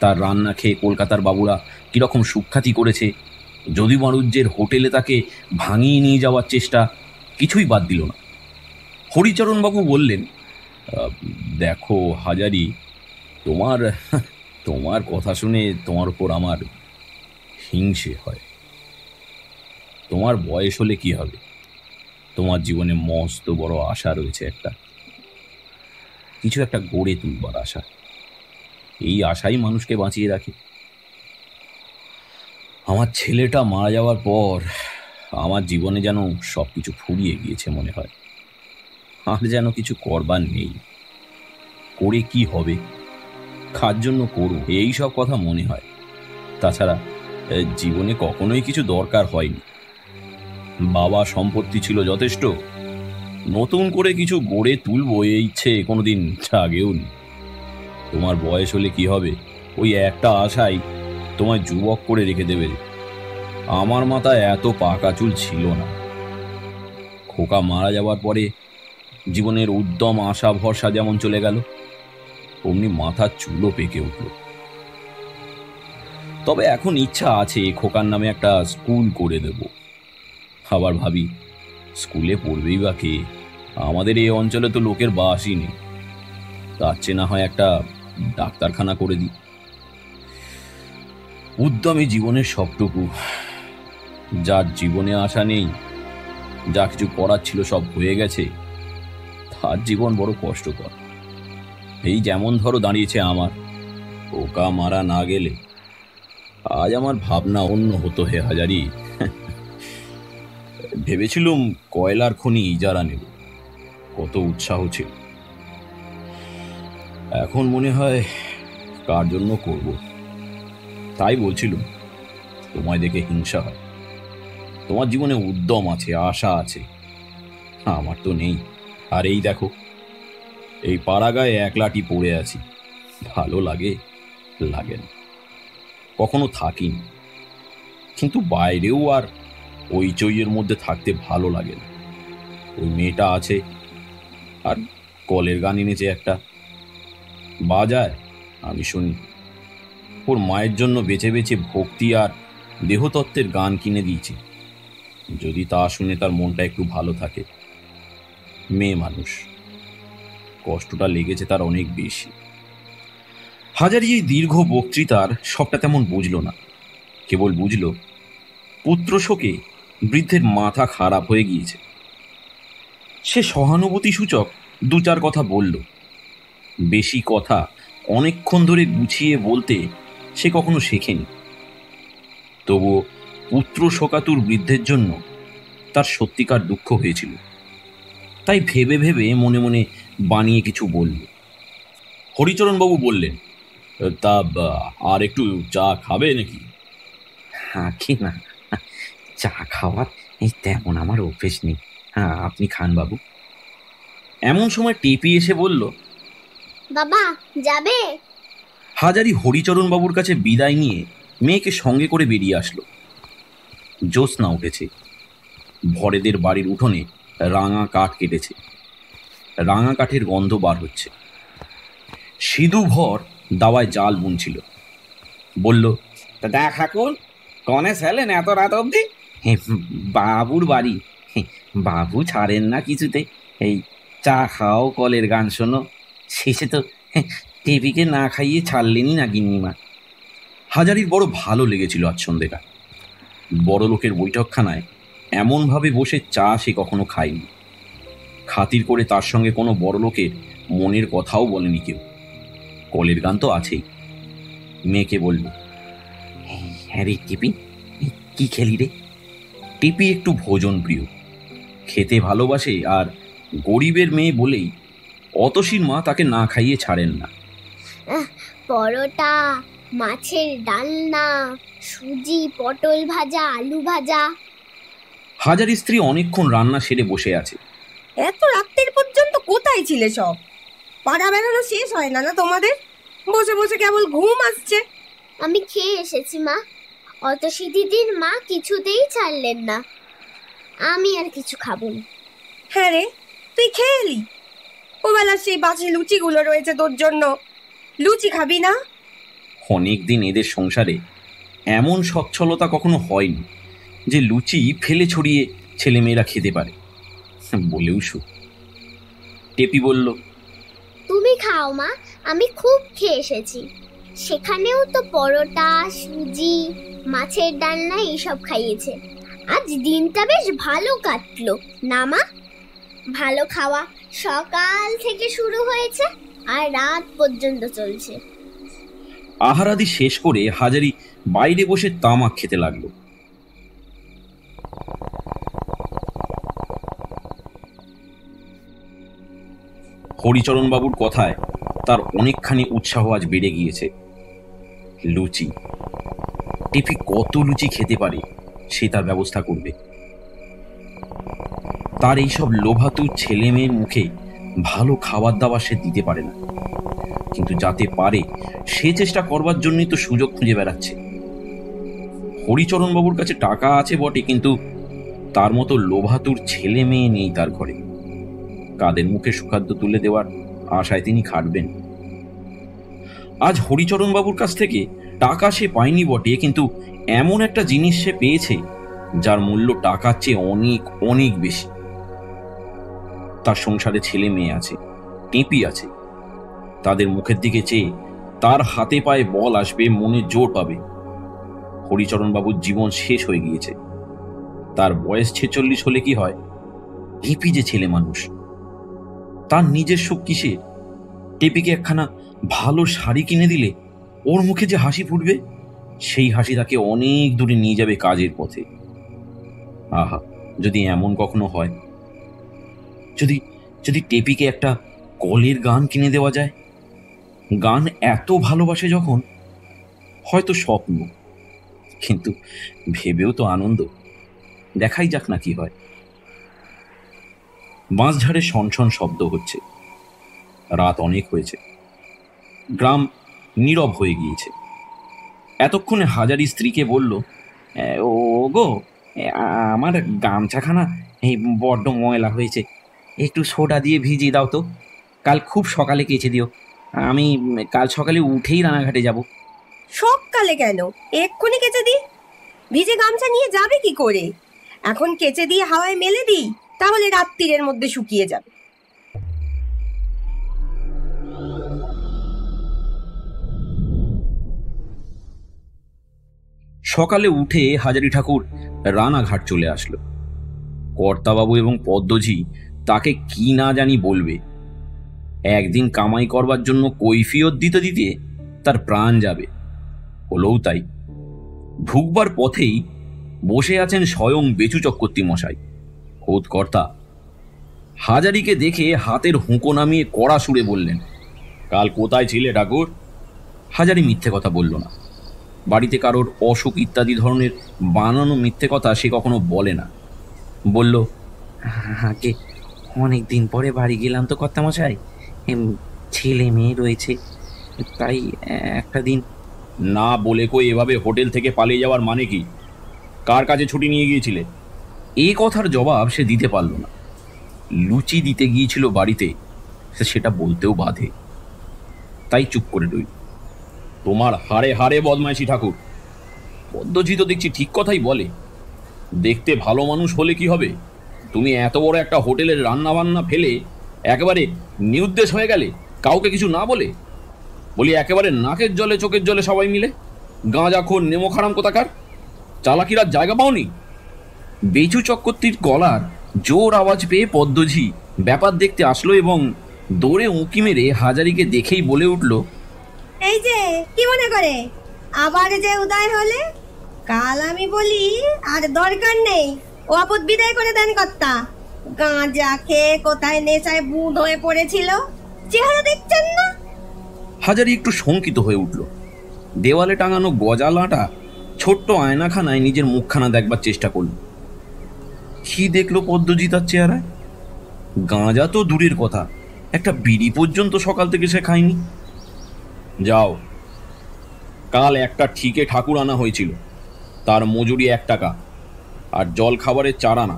তার রান্না খেয়ে কলকাতার বাবুরা কিরকম সুখ্যাতি করেছে, যদি মারুজ্যের হোটেলে তাকে ভাঙিয়ে নিয়ে যাওয়ার চেষ্টা, কিছুই বাদ দিল না। হরিচরণবাবু বললেন, দেখো হাজারি, তোমার তোমার কথা শুনে তোমার উপর আমার হিংসে হয়। তোমার বয়স হলে কি হবে, তোমার জীবনে মস্ত বড় আশা রয়েছে, কিছু একটা গড়ে তুলবার আশা। এই আশাই মানুষকে বাঁচিয়ে রাখে। আমার ছেলেটা মারা যাওয়ার পর আমার জীবনে যেন সবকিছু ফুরিয়ে গিয়েছে মনে হয়। আর যেন কিছু করবার নেই। করে কি হবে, কার জন্য করব, এই সব কথা মনে হয়। তাছাড়া জীবনে কখনোই কিছু দরকার হয়নি। বাবা সম্পত্তি ছিল যথেষ্ট, নতুন করে কিছু গড়ে তুলবো এই ইচ্ছে কোনোদিন জাগেও নি। তোমার বয়স হলে কি হবে, ওই একটা আশাই তোমায় যুবক করে রেখে দেবে। আমার মাথায় এত পাকা চুল ছিল না। খোকা মারা যাওয়ার পরে জীবনের উদ্যম আশা ভরসা যেমন চলে গেল, অমনি মাথার চুলও পেকে উঠল। তবে এখন ইচ্ছা আছে খোকার নামে একটা স্কুল করে দেব। আবার ভাবি, স্কুলে পড়বেই বা কে? আমাদের এই অঞ্চলে তো লোকের বাসই নেই। তার চেয়ে না হয় একটা ডাক্তারখানা করে দিই। উদ্যমী জীবনের সবটুকু, যার জীবনে আশা নেই, যা কিছু করার ছিল সব হয়ে গেছে, তার জীবন বড় কষ্টকর। এই যেমন ধরো দাঁড়িয়েছে আমার, ওকা মারা না গেলে আজ আমার ভাবনা অন্য হতো হে হাজারি। ভেবেছিলুম কয়লার খনি ইজারা নেব, কত উৎসাহ ছিল। এখন মনে হয় কার জন্য করব। তাই বলছিলুম, তোমায় দেখে হিংসা হয়। তোমার জীবনে উদ্যম আছে, আশা আছে, আমার তো নেই। আর এই দেখো, এই পাড়াগায় একলাটি পড়ে আছি। ভালো লাগে? লাগে না। কখনো থাকিনি, কিন্তু বাইরেও আর ওই চইয়ের মধ্যে থাকতে ভালো লাগে না। ওই মেয়েটা আছে, আর কলের গান এনেছে একটা, বাজায়, আমি শুনি। ওর মায়ের জন্য বেছে বেছে ভক্তি আর দেহতত্ত্বের গান কিনে দিয়েছি। যদি তা শুনে তার মনটা একটু ভালো থাকে। মেয়ে মানুষ, কষ্টটা লেগেছে তার অনেক বেশি। হাজারি এই দীর্ঘ বক্তৃতার সবটা তেমন বুঝল না, কেবল বুঝল পুত্র শোকে বৃদ্ধের মাথা খারাপ হয়ে গিয়েছে। সে সহানুভূতি সূচক দু চার কথা বলল। বেশি কথা অনেকক্ষণ ধরে গুছিয়ে বলতে সে কখনো শেখেনি। তবুও পুত্র শোকাতুর বৃদ্ধের জন্য তার সত্যিকার দুঃখ হয়েছিল, তাই ভেবে ভেবে মনে মনে বানিয়ে কিছু বলল। হরিচরণবাবু বললেন, তা আর একটু চা খাবে নাকি? কি না, চা খাওয়ার তেমন আমার অভ্যেস নেই। আপনি খান বাবু। এমন সময় টেপি এসে বলল, বাবা যাবে? হাজারি হরিচরণবাবুর কাছে বিদায় নিয়ে মেয়েকে সঙ্গে করে বেরিয়ে আসলো। জ্যোৎস্না উঠেছে। ভরেদের বাড়ির উঠোনে রাঙা কাঠ কেটেছে, রাঙা কাঠের গন্ধ বার হচ্ছে। সিধু ভর দাওয়ায় জাল বুনছিল। বলল, তা দেখা কোন কনে ছেলেন এত রাত অবধি? বাবুর বাড়ি, বাবু ছাড়েন না কিছুতে। এই চা খাও, কলের গান শোনো, শেষে তো টেপিকে না খাইয়ে ছাড়লেনই না গিন্নিমা। হাজারির বড় ভালো লেগেছিল আজ সন্ধ্যেটা। বড় লোকের বৈঠকখানায় এমনভাবে বসে চা সে কখনো খায়নি। খাতির করে তার সঙ্গে কোনো বড় লোকের মনের কথাও বলেনি কেউ। কলের গান তো আছেই। মেয়েকে বলল, হ্যাঁ রে টিপি, কি খেলি রে? টিপি একটু ভোজন প্রিয়, খেতে ভালোবাসে, আর গরিবের মেয়ে বলেই অতসীর মা তাকে না খাইয়ে ছাড়েন না। পরোটা, মাছের ডালনা, সুজি, পটল ভাজা, আলু ভাজা। হাজারি স্ত্রী অনেকক্ষণ রান্না সেরে বসে আছে। এত রাত্রের পর্যন্ত কোথায় ছিলে সব? পাড়া বেড়ানো শেষ হয় না তোমাদের? বসে বসে কেবল ঘুম আসছে। আমি খেয়ে এসেছি মা। অতসী দিদির মা কিছুতেই ছাড়লেন না। আমি আর কিছু খাবো না। হ্যাঁ রে, তুই খেয়ে এলি? ওবেলা সেই বাসি লুচিগুলো রয়েছে তোর জন্য, লুচি খাবি না? অনেকদিন এদের সংসারে এমন সচ্ছলতা কখনো হয়নি যে লুচি ফেলে ছড়িয়ে ছেলেমেয়েরা খেতে পারে। বলেও সুখ। টেপি বলল, তুমি খাও মা, আমি খুব খেয়ে এসেছি। সেখানেও তো পরোটা, সুজি, মাছের ডালনা এইসব খাইয়েছে। আজ দিনটা বেশ ভালো কাটলো না মা? ভালো খাওয়া সকাল থেকে শুরু হয়েছে আর রাত পর্যন্ত চলছে। আহারাদি শেষ করে হাজারি বাইরে বসে তামাক খেতে লাগলো। হরিচরণবাবুর কথায় তার অনেকখানি উৎসাহ আজ বেড়ে গিয়েছে। লুচি, টিপি কত লুচি খেতে পারে সে তার ব্যবস্থা করবে। তার এইসব লোভাতুর ছেলে মেয়ের মুখে ভালো খাবার দাবার সে দিতে পারে না, কিন্তু যাতে পারে সে চেষ্টা করবার জন্যই তো সুযোগ খুঁজে বেড়াচ্ছে। হরিচরণবাবুর কাছে টাকা আছে বটে, কিন্তু তার মতো লোভাতুর ছেলে মেয়ে নেই তার ঘরে। কাদের মুখে সুখাদ্য তুলে দেওয়ার আশায় তিনি খাটবেন। আজ হরিচরণবাবুর কাছ থেকে টাকা সে পায়নি বটে, কিন্তু এমন একটা জিনিস সে পেয়েছে যার মূল্য টাকার চেয়ে অনেক অনেক বেশি। তার সংসারে ছেলে মেয়ে আছে, টেপি আছে। তাদের মুখের দিকে চেয়ে তার হাতে পায়ে বল আসবে, মনে জোর পাবে। হরিচরণবাবুর জীবন শেষ হয়ে গিয়েছে। তার বয়স 46 হলে কি হয়? টেপি যে ছেলে মানুষ, তার নিজের সুখ কিসে? টেপিকে একখানা ভালো শাড়ি কিনে দিলে ওর মুখে যে হাসি ফুটবে, সেই হাসি তাকে অনেক দূরে নিয়ে যাবে কাজের পথে। আহা, যদি এমন কখনো হয়, যদি যদি টেপিকে একটা কলের গান কিনে দেওয়া যায়। গান এত ভালোবাসে যখন, হয়তো স্বপ্ন, কিন্তু ভেবেও তো আনন্দ। দেখাই যাক না কি হয়। বাঁশঝাড়ে শনশন শব্দ হচ্ছে। রাত অনেক হয়েছে, গ্রাম নীরব হয়ে গিয়েছে। এতক্ষণে হাজারি স্ত্রীকে বলল, ও গো, আমার গামছাখানা এই বড্ড ময়লা হয়েছে, একটু সোডা দিয়ে ভিজিয়ে দাও তো। কাল খুব সকালে কেচে দিও, আমি কাল সকালে উঠেই রানাঘাটে যাব। সকালে কেন? এক্ষুনি কেচে দি। ভিজে গামছা নিয়ে যাবে কি করে? এখন কেচে দিয়ে হাওয়ায় মেলে দিই, তাহলে রাত্রির মধ্যে শুকিয়ে যাবে। সকালে উঠে হাজারি ঠাকুর রানাঘাট চলে আসলো। কর্তাবাবু এবং পদ্মজি তাকে কি না জানি বলবে। একদিন কামাই করবার জন্য কৈফিয়ত দিতে দিতে তার প্রাণ যাবে। হলোও তাই। ঢুকবার পথেই বসে আছেন স্বয়ং বেচু চক্রবর্তী মশাই, খোদ কর্তা। হাজারিকে দেখে হাতের হুঁকো নামিয়ে কড়া সুরে বললেন, কাল কোথায় ছিলে ঠাকুর? হাজারি মিথ্যে কথা বলল না। বাড়িতে কারোর অসুখ ইত্যাদি ধরনের বানানো মিথ্যে কথা সে কখনো বলে না। বলল, আগে অনেক দিন পরে বাড়ি গেলাম তো কর্তামশাই, ছেলে মেয়ে রয়েছে, তাই একটা দিন। না বলে কই এভাবে হোটেল থেকে পালিয়ে যাওয়ার মানে কি? কার কাছে ছুটি নিয়ে গিয়েছিলে? এই কথার জবাব সে দিতে পারল না। লুচি দিতে গিয়েছিল বাড়িতে, সেটা বলতেও বাধে, তাই চুপ করে রইল। তোমার হাড়ে হাড়ে বদমাইশি ঠাকুর। পদ্মজি তো দেখছি ঠিক কথাই বলে। দেখতে ভালো মানুষ হলে কি হবে, তুমি এত বড় একটা হোটেলের রান্না বান্না ফেলে একেবারে নিরুদ্দেশ হয়ে গেলে, কাউকে কিছু না বলে। বলি একেবারে নাকের জলে চোখের জলে সবাই মিলে। গাঁজাখোর নেমো খারাম কোথাকার, চালাকির আর জায়গা পাওনি? বেচু চক্রবর্তীর গলার জোর আওয়াজ পেয়ে পদ্মজি ব্যাপার দেখতে আসলো এবং দৌড়ে উঁকি মেরে হাজারিকে দেখেই বলে উঠল, এই যে কি মনে করে আবার যে উদয় হলে? কাল আমি বলি আর দরকার নেই, ও আপদ বিদায় করে দেন কর্তা। গাঁজা খেয়ে কোথায় নেশায় বুঁদ হয়ে পড়েছিল, চেহারা দেখছেন না? হাজারি একটু শঙ্কিত হয়ে উঠল। দেওয়ালে টাঙানো গজালাটা ছোট্ট আয়নাখানায় নিজের মুখখানা দেখবার চেষ্টা করল। কি দেখলো পদ্মজি তার চেহারায়? গাঁজা তো দূরের কথা, একটা বিড়ি পর্যন্ত সকাল থেকে সে খায়নি। যাও, কাল একটা ঠিকে ঠাকুর আনা হয়েছিল, তার মজুরি 1 টাকা, আর জল খাবারের 4 আনা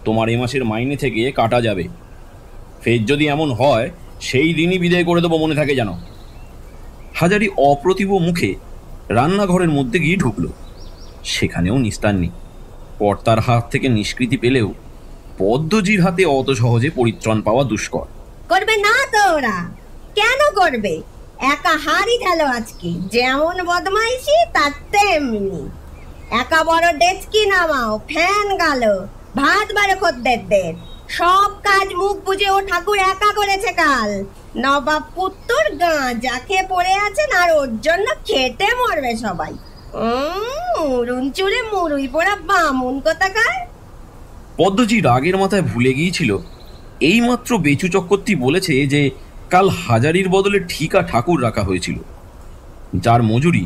তোমার এ মাসের মাইনে থেকে কাটা যাবে। ফের যদি এমন হয় সেই দিনই বিদায় করে দেবো, মনে থাকে যেন। হাজারি অপ্রতিভ মুখে রান্নাঘরের মধ্যে গিয়ে ঢুকল। সেখানেও নিস্তার নেই। কর্তার হাত থেকে নিষ্কৃতি পেলেও পদ্মজির হাতে অত সহজে পরিত্রাণ পাওয়া দুষ্কর। করবে না তো ওরা? কেন করবে? একা হারই গেল আজকে, যেমন বদমাইশি তার তেমনি। একা বড় ডেচকি নামাও, ফ্যান গেল, ভাত বাড়ে খদ্দেরদের, সব কাজ মুখ বুঝে ও ঠাকুর একা করেছে কাল। নবাব পুত্তর গাঁজা খেয়ে পড়ে আছেন, আর ওর জন্য খেটে মরবে সবাই। মুরুন চুলে মুরুই পোড়া বামুন কোথাকার। পদ্মজি রাগের মাথায় ভুলে গিয়েছিল এইমাত্র বেচু চক্রবর্তী বলেছে যে কাল হাজারির বদলে ঠিকা ঠাকুর রাখা হয়েছিল, যার মজুরি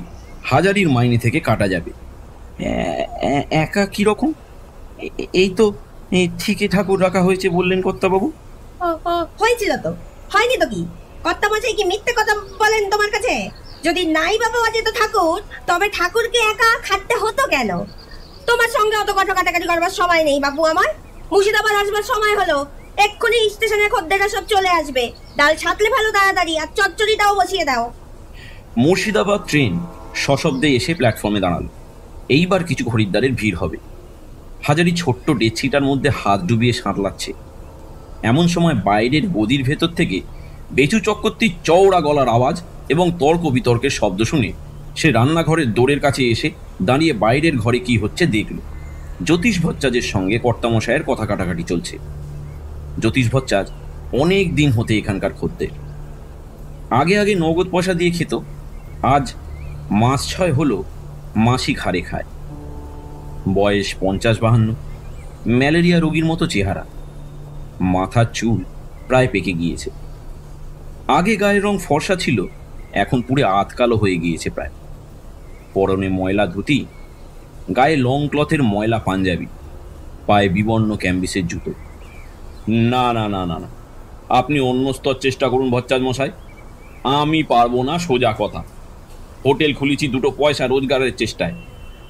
হাজারির মাইনে থেকে কাটা যাবে। একা কিরকম? এই তো ঠিকই ঠাকুর রাখা হয়েছে বললেন কর্তাবাবু। হয়েছিল তো, হয়নি তো কি? কর্তামশাই কি মিথ্যে কথা বলেন তোমার কাছে? যদি নাই বাবা যেত ঠাকুর, তবে ঠাকুরকে একা খাটতে হতো কেন? তোমার সঙ্গে অত কথা কাটাকাটি করবার সময় নেই বাবু আমার। মুর্শিদাবাদ আসবার সময় হলো, এক্ষুনি স্টেশনে খদ্দেররা সব চলে আসবে। ডাল ছাতলে ভালো তাড়াতাড়ি, আর চচ্চড়িটাও বসিয়ে দাও। মুর্শিদাবাদ ট্রেন সশব্দে এসে প্ল্যাটফর্মে দাঁড়ালো। এইবার কিছু খরিদ্দারের ভিড় হবে। হাজারি ছোট্ট ডেচ্ছিটার মধ্যে হাত ডুবিয়ে সাঁতলাচ্ছে। এমন সময় বাইরের গদির ভেতর থেকে বেচু চক্রবর্তীর চওড়া গলার আওয়াজ এবং তর্ক বিতর্কের শব্দ শুনে সে রান্নাঘরের দোরের কাছে এসে দাঁড়িয়ে বাইরের ঘরে কি হচ্ছে দেখল। জ্যোতিষ ভট্টাচার্যের সঙ্গে কর্তামশায়ের কথা কাটাকাটি চলছে। জ্যোতিষ ভট্টাচার্য অনেক দিন হতে এখানকার খদ্দের। আগে আগে নগদ পয়সা দিয়ে খেত, আজ মাস 6 হলো মাসিক হারে খায়। বয়স 50-52, ম্যালেরিয়া রোগীর মতো চেহারা, মাথার চুল প্রায় পেকে গিয়েছে। আগে গায়ের রং ফর্সা ছিল, এখন পুরো আধকালো হয়ে গিয়েছে প্রায়। পরনে ময়লা ধুতি, গায়ে লং ক্লথের ময়লা পাঞ্জাবি, পায়ে বিবর্ণ ক্যাম্বিসের জুতো। না না না না না, আপনি অন্য স্তর চেষ্টা করুন ভট্টাচার্য মশাই, আমি পারবো না। সোজা কথা, হোটেল খুলেছি 2 পয়সা রোজগারের চেষ্টায়,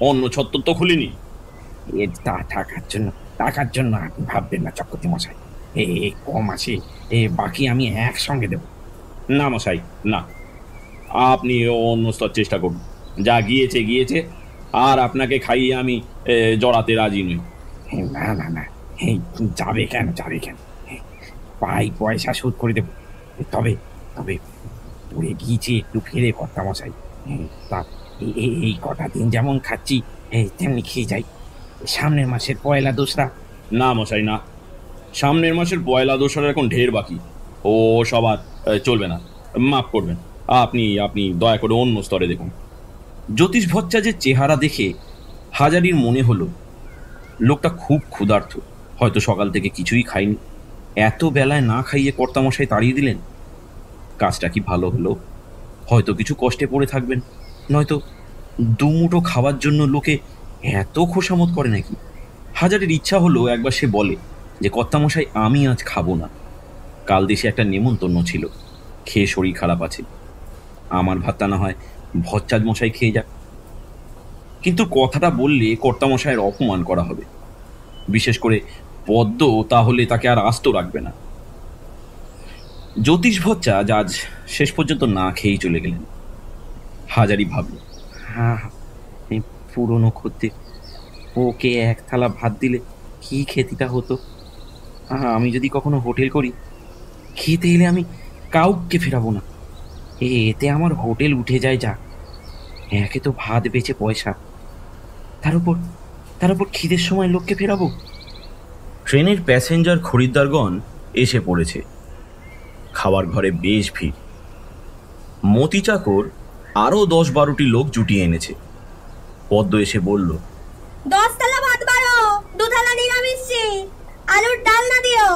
অন্য ছত্তর তো খুলিনি। টাকার জন্য আপনি ভাববেন না চক্রবর্তী মশাই, কম আসে, বাকি আমি একসঙ্গে দেব। না মশাই না, আপনি অন্য স্তর চেষ্টা করুন। যা গিয়েছে গিয়েছে, আর আপনাকে খাইয়ে আমি জড়াতে রাজি নই। না না না, এই যাবে কেন, যাবে কেন? পাই পয়সা শোধ করে দেবো। তবে তবে পড়ে গিয়েছে একটু ফেরে কর্তামশাই। তা এই কটা দিন যেমন খাচ্ছি তেমনি খেয়ে যাই। সামনের মাসের পয়লা দোসরা। না মশাই, না, সামনের মাসের পয়লা দোসরা এখন ঢের বাকি। ও সবার চলবে না, মাফ করবেন। আপনি আপনি দয়া করে অন্য স্তরে দেখুন। জ্যোতিষ ভট্টাচার্যের চেহারা দেখে হাজারির মনে হলো লোকটা খুব ক্ষুধার্ত, হয়তো সকাল থেকে কিছুই খায়নি। এত বেলায় না খাইয়ে কর্তামশাই তাড়িয়ে দিলেন। কাজটা কি ভালো হলো? হয়তো কিছু কষ্টে পড়ে থাকবেন, নয়তো দুমুঠো খাওয়ার জন্য লোকে এত খোসামত করে নাকি? হাজারের ইচ্ছা হলো একবার সে বলে যে কর্তামশাই, আমি আজ খাবো না, কাল দেশে একটা নেমন্তন্ন ছিল, খেয়ে শরীর খারাপ আছে, আমার ভাতটা না হয় ভট্টাচার্য মশাই খেয়ে যাক। কিন্তু কথাটা বললে কর্তামশাইয়ের অপমান করা হবে, বিশেষ করে পদ্ম তাহলে তাকে আর আস্ত রাখবে না। জ্যোতিষ ভট্টাচার্য আজ শেষ পর্যন্ত না খেয়েই চলে গেলেন। হাজারি ভাবল, হ্যাঁ, এই পুরনো খদ্দের, ওকে এক থালা ভাত দিলে কি খেতিটা হতো। আমি যদি কখনো হোটেল করি, খেতে এলে আমি কাউকে ফেরাবো না। এতে আমার হোটেল উঠে যায়। যা, একে তো ভাত বেচে পয়সা, তার উপর খিদের সময় লোককে ফেরাবো। ট্রেনের প্যাসেঞ্জার খরিদ্দারগণ এসে পড়েছে। খাওয়ার ঘরে বেশ ভিড়। মতি চাকর আরও 10-12টি লোক জুটিয়ে এনেছে। পদ্ম এসে বলল, 10 থালা ভাত বাড়ো, 2 থালা নিরামিষ, আলুর ডাল না দিও।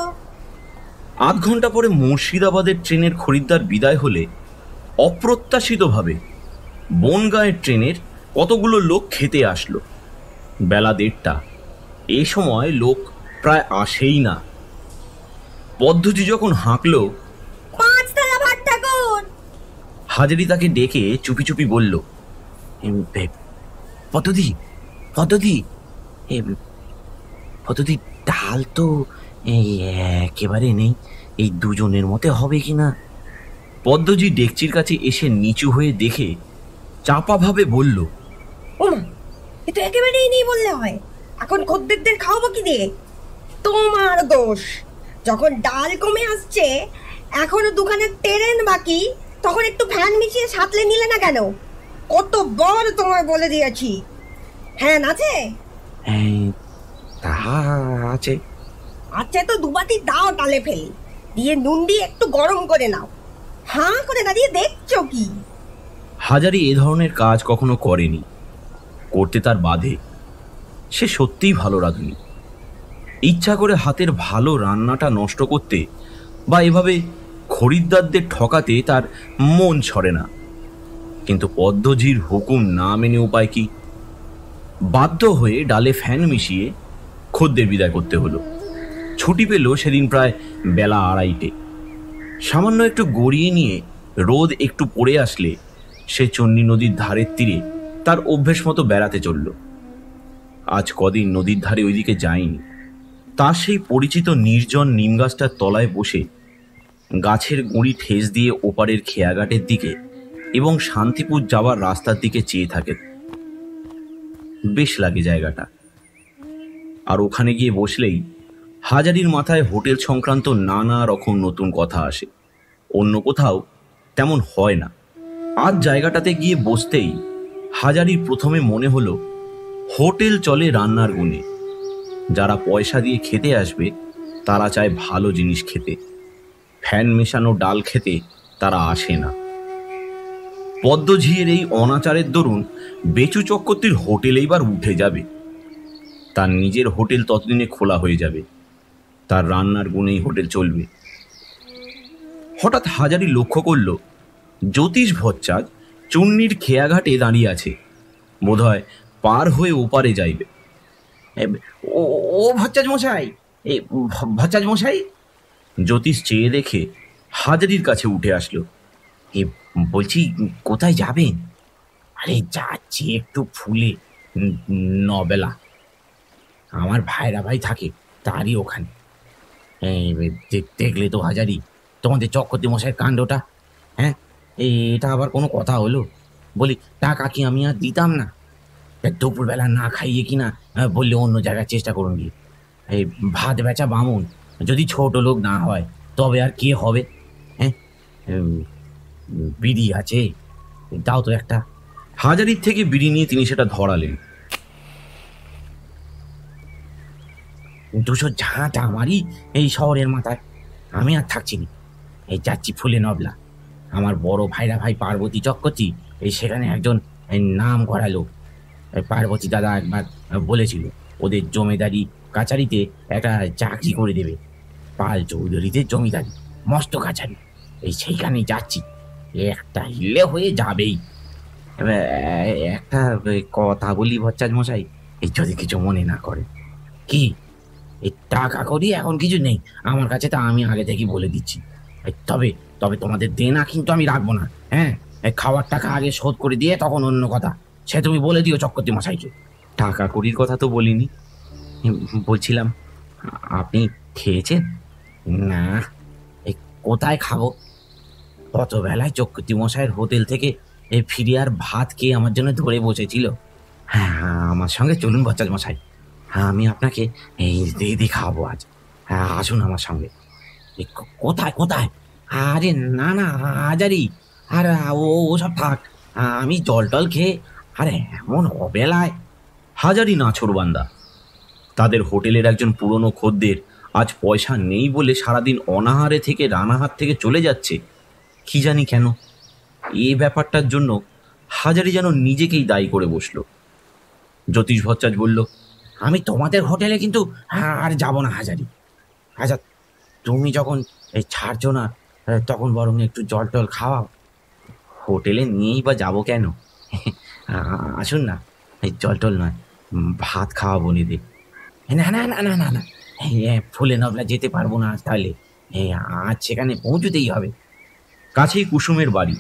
আধ ঘন্টা পরে মুর্শিদাবাদের ট্রেনের খরিদ্দার বিদায় হলে অপ্রত্যাশিতভাবে বনগাঁয়ের ট্রেনের কতগুলো লোক খেতে আসলো। বেলা 1:30। এই সময় লোক প্রায় আসেই না। পদ্ধতি যখন হাঁকলো, 5 থালা ভাত ঠাকুর। হাজারি তাকে ডেকে চুপি চুপি বলল, পদ্ধতি পদ্ধতি পদ্ধতি, ডাল তো একেবারে নেই, এই দুজনের মতে হবে কিনা। পদ্মজি ডেকচির কাছে এসে নিচু হয়ে দেখে চাপাভাবে বলল, ওমা, এ তো একেবারেই নেই বললে হয়। এখন খদ্দেরদের খাওয়াবো কি দিয়ে? তোমার দোষ। যখন ডাল কমে আসছে, এখনো দোকানের ট্রেন বাকি, তখন একটু ফ্যান মিশিয়ে সাতলে নিলে না কেন? কতবার তোমায় বলে দিয়েছি। হ্যাঁ আছে? তা আছে। আচ্ছা, তো দুবাটি দাও ডালে ফেলি, দিয়ে নুন দিয়ে একটু গরম করে নাও। হাঁ করে দাঁড়িয়ে দেখছো কি? হাজারি এ ধরনের কাজ কখনো করেনি, করতে তার বাধে। সে সত্যিই ভালো রাঁধুনি। ইচ্ছা করে হাতের ভালো রান্নাটা নষ্ট করতে বা এভাবে খরিদ্দারদের ঠকাতে তার মন ছড়ে না। কিন্তু পদ্মজির হুকুম না মেনে উপায় কি? বাধ্য হয়ে ডালে ফ্যান মিশিয়ে খদ্দের বিদায় করতে হলো। ছুটি পেল সেদিন প্রায় বেলা 2:30। সামান্য একটু গড়িয়ে নিয়ে রোদ একটু পড়ে আসলে সে চন্ডী নদীর ধারের তীরে তার অভ্যেস মতো বেড়াতে চলল। আজ কদিন নদীর ধারে ওইদিকে যায়নি। তার সেই পরিচিত নির্জন নিম গাছটার তলায় বসে গাছের গুঁড়ি ঠেস দিয়ে ওপারের খেয়াঘাটের দিকে এবং শান্তিপুর যাওয়ার রাস্তার দিকে চেয়ে থাকে। বেশ লাগে জায়গাটা। আর ওখানে গিয়ে বসলেই হাজারির মাথায় হোটেল সংক্রান্ত নানা রকম নতুন কথা আসে। অন্য কোথাও তেমন হয় না। আজ জায়গাটাতে গিয়ে বসতেই হাজারির প্রথমে মনে হলো হোটেল চলে রান্নার গুণে। যারা পয়সা দিয়ে খেতে আসবে তারা চায় ভালো জিনিস খেতে, ফ্যান মেশানো ডাল খেতে তারা আসে না। পদ্মঝিয়ের এই অনাচারের দরুন বেচু চক্রবর্তীর হোটেল এইবার উঠে যাবে। তার নিজের হোটেল ততদিনে খোলা হয়ে যাবে, তার রান্নার গুণেই হোটেল চলবে। হঠাৎ হাজারি লক্ষ্য করল জ্যোতিষ ভট্টাচার্য চুন্নির খেয়াঘাটে দাঁড়িয়ে আছে, বোধহয় পার হয়ে ওপারে যাইবে। ও ভট্টাচার্য মশাই, ভট্টাচার্য মশাই। জ্যোতিষ চেয়ে দেখে হাজারির কাছে উঠে আসলো। বলছি, কোথায় যাবেন? আরে যাচ্ছি একটু ফুলে, নবেলা। আমার ভাইরা ভাই থাকে তারই ওখানে। দেখলে তো হাজারি, তোমাদের চক্রবর্তী মশাইয়ের কাণ্ডটা। হ্যাঁ, এটা আবার কোনো কথা হলো? বলি, টাকা কি আমি আর দিতাম না? দুপুরবেলা না খাইয়ে কিনা বললে অন্য জায়গায় চেষ্টা করুন গিয়ে। এই ভাত বেচা বামুন যদি ছোট লোক না হয় তবে আর কে হবে? হ্যাঁ, বিড়ি আছে, দাও তো একটা। হাজারির থেকে বিড়ি নিয়ে তিনি সেটা ধরালেন। 200 ঝাঁটা আমারই এই শহরের মাথায়। আমি আর থাকছি না, এই যাচ্ছি ফুলে নবলা। আমার বড় ভাইরা ভাই পার্বতী চক্রবর্তী এই সেখানে একজন নাম করা লোক। পার্বতী দাদা একবার বলেছিল ওদের জমিদারি কাছারিতে একটা চাকরি করে দেবে। পাল চৌধুরীদের জমিদারি, মস্ত কাছারি। এই সেইখানেই যাচ্ছি, একটা হিলে হয়ে যাবেই। এবার একটা কথা বলি ভট্টাচ মশাই, এই যদি কিছু মনে না করে। কি? এই টাকা করি এখন কিছু নেই আমার কাছে, তা আমি আগে থেকেই বলে দিচ্ছি। তবে তবে তোমাদের দেনা কিন্তু আমি রাখবো না। হ্যাঁ, খাওয়ার টাকা আগে শোধ করে দিয়ে তখন অন্য কথা, সে তুমি বলে দিও চক্রবর্তী মশাইকে। টাকা কড়ির কথা তো বলিনি। বলছিলাম, আপনি খেয়েছেন? না, এই কোথায় খাবো? কত বেলায় চক্রবর্তী মশাইয়ের হোটেল থেকে এই ফিরে আর ভাত খেয়ে আমার জন্য ধরে বসেছিল। হ্যাঁ, আমার সঙ্গে চলুন ভট্টাচ মশাই, আমি আপনাকে এই দিয়ে খাওয়াবো আজ। হ্যাঁ, আসুন আমার সঙ্গে। কোথায় কোথায়? আরে না না হাজারি, আর ওসব থাক, আমি জল টল খেয়ে। আরে এমন অবেলায়? হাজারি নাছোড়বান্দা। তাদের হোটেলের একজন পুরনো খদ্দের আজ পয়সা নেই বলে সারাদিন অনাহারে থেকে রানাহার থেকে চলে যাচ্ছে। কি জানি কেন এই ব্যাপারটার জন্য হাজারি যেন নিজেকেই দায়ী করে বসল। জ্যোতিষ ভট্টাচ বলল, আমি তোমাদের হোটেলে কিন্তু আর যাব না হাজারি। আচ্ছা, তুমি যখন এই ছাড়ছো না তখন বরং একটু জল টল খাওয়াও। হোটেলে নিয়েই বা যাবো কেন? আসুন না, এই জল টল নয়, ভাত খাওয়াবো নিদে। না না না না না না, ফুলে নবলা যেতে পারবো না আজ। তাহলে আজ সেখানে পৌঁছতেই হবে। কাছেই কুসুমের বাড়ি।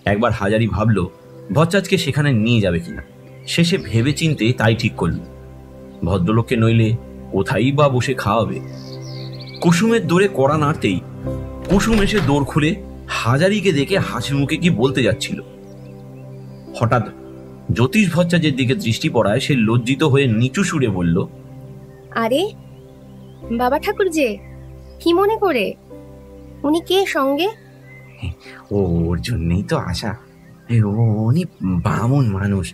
একবার হাজারি ভাবল ভট্টাচকে সেখানে নিয়ে যাবে কিনা। শেষে ভেবে চিনতে তাই ঠিক করল। ভদ্রলোককে নইলে কোথায় বা বসে খাওয়াবে। কুসুমের দৌড়ে কড়া নাড়তেই কুসুম এসে দৌড় খুলে হাজারিকে দেখে হাসি মুখে কি বলতে যাচ্ছিল। হঠাৎ জ্যোতিষ ভট্টাচের দিকে দৃষ্টি পড়ায় সে লজ্জিত হয়ে নিচু সুরে বলল, আরে বাবা ঠাকুর যে, কি মনে করে? উনি কে সঙ্গে? ওর জন্যই তো আশা। উনি বামুন মানুষ,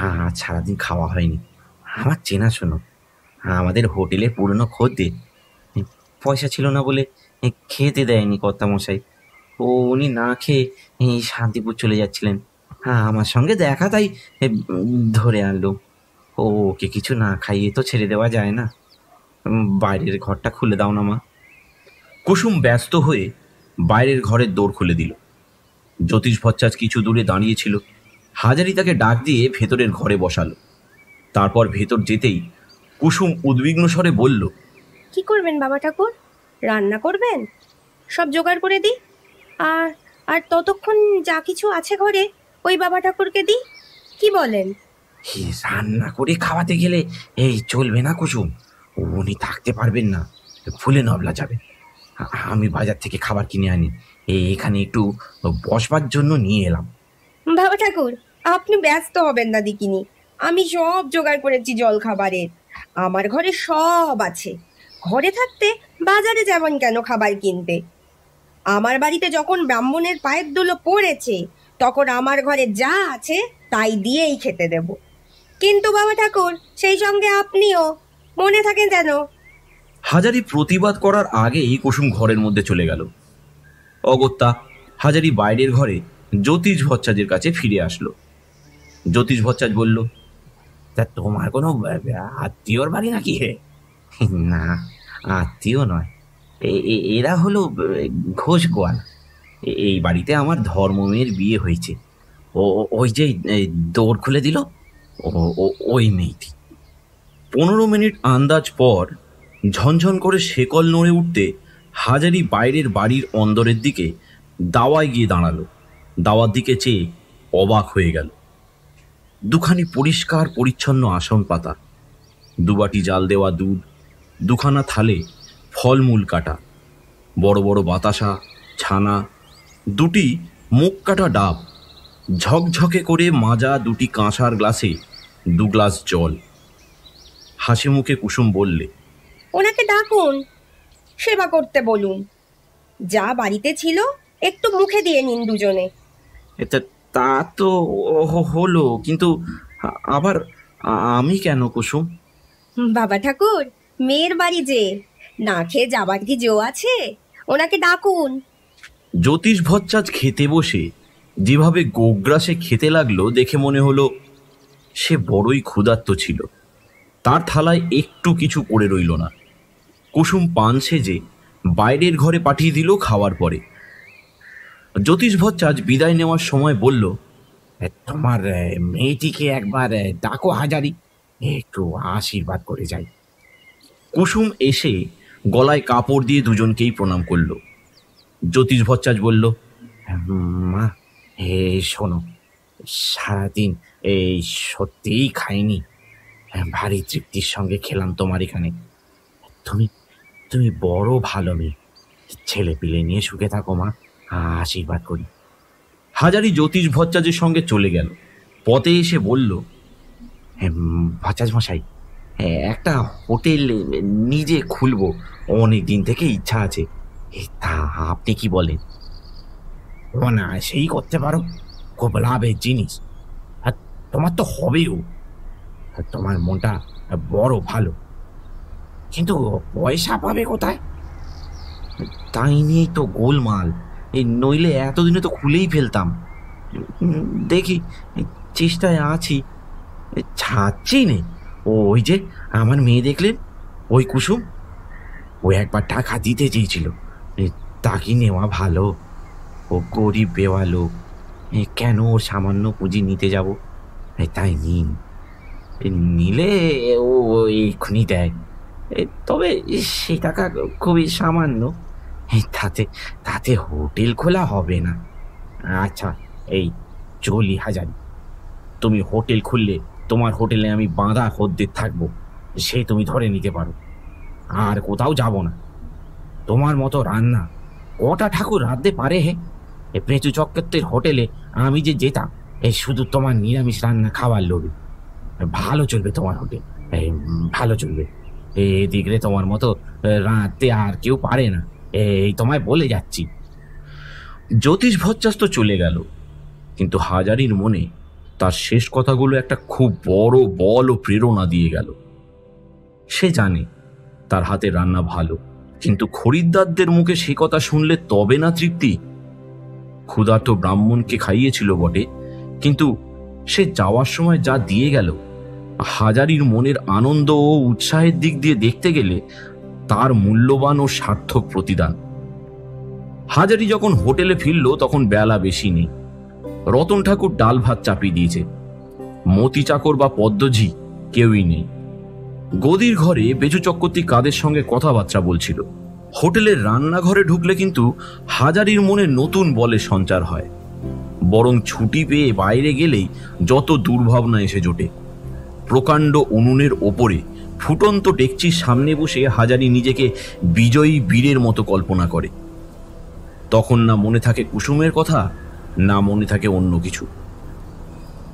আজ সারাদিন খাওয়া হয়নি। আমার চেনাশোনো, আমাদের হোটেলে পুরনো খদ্দের। পয়সা ছিল না বলে খেতে দেয়নি কর্তামশাই। উনি না খেয়ে শান্তিপুর চলে যাচ্ছিলেন। আমার সঙ্গে দেখা, তাই ধরে আনলো। ওকে কিছু না খাইয়ে তো ছেড়ে দেওয়া যায় না। বাইরের ঘরটা খুলে দাও না মা। কুসুম ব্যস্ত হয়ে বাইরের ঘরের দৌড় খুলে দিল। জ্যোতিষ ভট্টাচ কিছু দূরে দাঁড়িয়েছিল। হাজারি তাকে ডাক দিয়ে ভেতরের ঘরে বসালো। তারপর ভেতর যেতেই কুসুম উদ্বিগ্ন স্বরে বলল, কি করবেন বাবা ঠাকুর? রান্না করবেন? সব জোগাড় করে দিই। আর আর ততক্ষণ যা কিছু আছে ঘরে ওই বাবা ঠাকুরকে দিই, কি বলেন? রান্না করে খাওয়াতে গেলে এই চলবে না কুসুম, উনি থাকতে পারবেন না, ফুলে নবলা যাবে। আমি বাজার থেকে খাবার কিনে আনি, এখানে একটু বসবার জন্য নিয়ে এলাম। বাবা ঠাকুর, আপনি ব্যস্ত হবেন না দিকিনি, আমি সব জোগাড় করেছি জল খাবারের। আমার ঘরে সব আছে। ঘরে থাকতে বাজারে যেমন কেন খাবার কিনতে? আমার বাড়িতে যখন ব্রাহ্মণের পায়ের ধুলো পড়েছে তখন আমার ঘরে যা আছে তাই দিয়েই খেতে দেব। কিন্তু বাবা ঠাকুর, সেই সঙ্গে আপনিও মনে থাকেন যেন। হাজারি প্রতিবাদ করার আগেই কুসুম ঘরের মধ্যে চলে গেল। অগত্যা হাজারি বাইরের ঘরে জ্যোতিষ ভট্টাচের কাছে ফিরে আসলো। জ্যোতিষ ভট্টাচ বলল, তা তোমার কোনো আত্মীয়র বাড়ি নাকি? না, আত্মীয় নয়, এরা হলো ঘোষ গোয়াল। এই বাড়িতে আমার ধর্মমেয়ের বিয়ে হয়েছে। ওই যে দৌড় খুলে দিল, ওই মেয়েটি। 15 মিনিট আন্দাজ পর ঝনঝন করে শেকল নড়ে উঠতে হাজারি বাইরের বাড়ির অন্দরের দিকে দাওয়ায় গিয়ে দাঁড়ালো। দাওয়ার দিকে চেয়ে অবাক হয়ে গেল। দুখানি পরিষ্কার পরিচ্ছন্ন আসন পাতা, দুবাটি জাল দেওয়া দুধ, দুখানা থালে ফলমূল কাটা, বড় বড় বাতাসা, ছানা, দুটি মুখ কাটা ডাব, ঝকঝকে করে মাজা দুটি কাঁসার গ্লাসে 2 গ্লাস জল। হাসি মুখে কুসুম বললে, ওনাকে ডাকুন, সেবা করতে বলুন। যা বাড়িতে ছিল একটু মুখে দিয়ে নিন দুজনে। তা তো হলো, কিন্তু আবার আমি কেন কুসুম? বাবা ঠাকুর, মেয়ের বাড়ি যে, না খেয়ে যাবার কি জো আছে? ওনাকে ডাকুন। জ্যোতিষ ভট্টাচ খেতে বসে যেভাবে গোগ্রাসে খেতে লাগলো দেখে মনে হলো সে বড়ই ক্ষুধার্ত ছিল। তার থালায় একটু কিছু পড়ে রইল না। কুসুম পান সেজে বাইরের ঘরে পাঠিয়ে দিল খাওয়ার পরে। জ্যোতিষ ভট্টাচ বিদায় নেওয়ার সময় বলল, তোমার মেয়েটিকে একবার ডাকো হাজারি, একটু আশীর্বাদ করে যাই। কুসুম এসে গলায় কাপড় দিয়ে দুজনকেই প্রণাম করল। জ্যোতিষ ভট্টাচ বলল, মা, শোনো, সারাদিন এই সত্যিই খাইনি, ভারী তৃপ্তির সঙ্গে খেলাম তোমার এখানে। তুমি তুমি বড় ভালো মেয়ে, ছেলে পিলে নিয়ে সুখে থাকো মা, আশীর্বাদ করি। হাজারি জ্যোতিষ ভট্টাচের সঙ্গে চলে গেল। পথে এসে বলল, ভট্টাচ মশাই, একটা হোটেল নিজে খুলবো, অনেক দিন থেকে ইচ্ছা আছে, তা আপনি কি বলেন? না, সেই করতে পারো, খুব লাভের জিনিস, আর তোমার তো হবেও। তোমার মনটা বড় ভালো, কিন্তু পয়সা পাবে কোথায়? তাই নিয়েই তো গোলমাল। এই নইলে এতদিনে তো খুলেই ফেলতাম। দেখি, চেষ্টায় আছি, ছাড়ছি নে। ওই যে আমার মেয়ে দেখলেন, ওই কুসুম, ও একবার টাকা দিতে চেয়েছিল, তাকে নেওয়া ভালো, ও গরিব বেওয়া লোক, কেন ওর সামান্য পুঁজি নিতে যাব? তাই নিন, নিলে ও এক্ষুনি দেয়, তবে সে টাকা খুবই সামান্য, তাতে তাতে হোটেল খোলা হবে না। আচ্ছা, এই চলি হাজারি, তুমি হোটেল খুললে তোমার হোটেলে আমি বাঁধা খদ্দের থাকবো, সে তুমি ধরে নিতে পারো, আর কোথাও যাব না। তোমার মতো রান্না কটা ঠাকুর রাঁধতে পারে? হে, পেঁচু চক্রবর্তীর হোটেলে আমি যে যেতাম, শুধু তোমার নিরামিষ রান্না খাওয়ার লোভে। ভালো চলবে তোমার হোটেল, ভালো চলবে। এদিকে তোমার মতো রাঁধতে আর কেউ পারে না, এই তোমায় বলে যাচ্ছি। জ্যোতিষ ভট্টাচ তো চলে গেল, কিন্তু হাজারির মনে তার শেষ কথাগুলো একটা খুব বড় বল ও প্রেরণা দিয়ে গেল। সে জানে তার হাতে রান্না ভালো, কিন্তু খরিদ্দারদের মুখে সে কথা শুনলে তবে না তৃপ্তি। ক্ষুধার্ত ব্রাহ্মণকে খাইয়েছিল বটে, কিন্তু সে যাওয়ার সময় যা দিয়ে গেল, হাজারির মনের আনন্দ ও উৎসাহের দিক দিয়ে দেখতে গেলে তার মূল্যবান ও সার্থক প্রতিদান। হাজারি যখন হোটেলে ফিরল তখন বেলা বেশি নেই। রতন ঠাকুর ডাল ভাত চাপিয়ে দিয়েছে। মতি চাকর বা পদ্মঝি কেউই নেই। গদির ঘরে বেচু চক্রবর্তী কাদের সঙ্গে কথাবার্তা বলছিল। হোটেলের রান্নাঘরে ঢুকলে কিন্তু হাজারির মনে নতুন বলের সঞ্চার হয়, বরং ছুটি পেয়ে বাইরে গেলেই যত দুর্ভাবনা এসে জোটে। প্রকাণ্ড উনুনের ওপরে ফুটন্ত ডেকচির সামনে বসে হাজারি নিজেকে বিজয়ী বীরের মতো কল্পনা করে। তখন না মনে থাকে কুসুমের কথা, না মনে থাকে অন্য কিছু।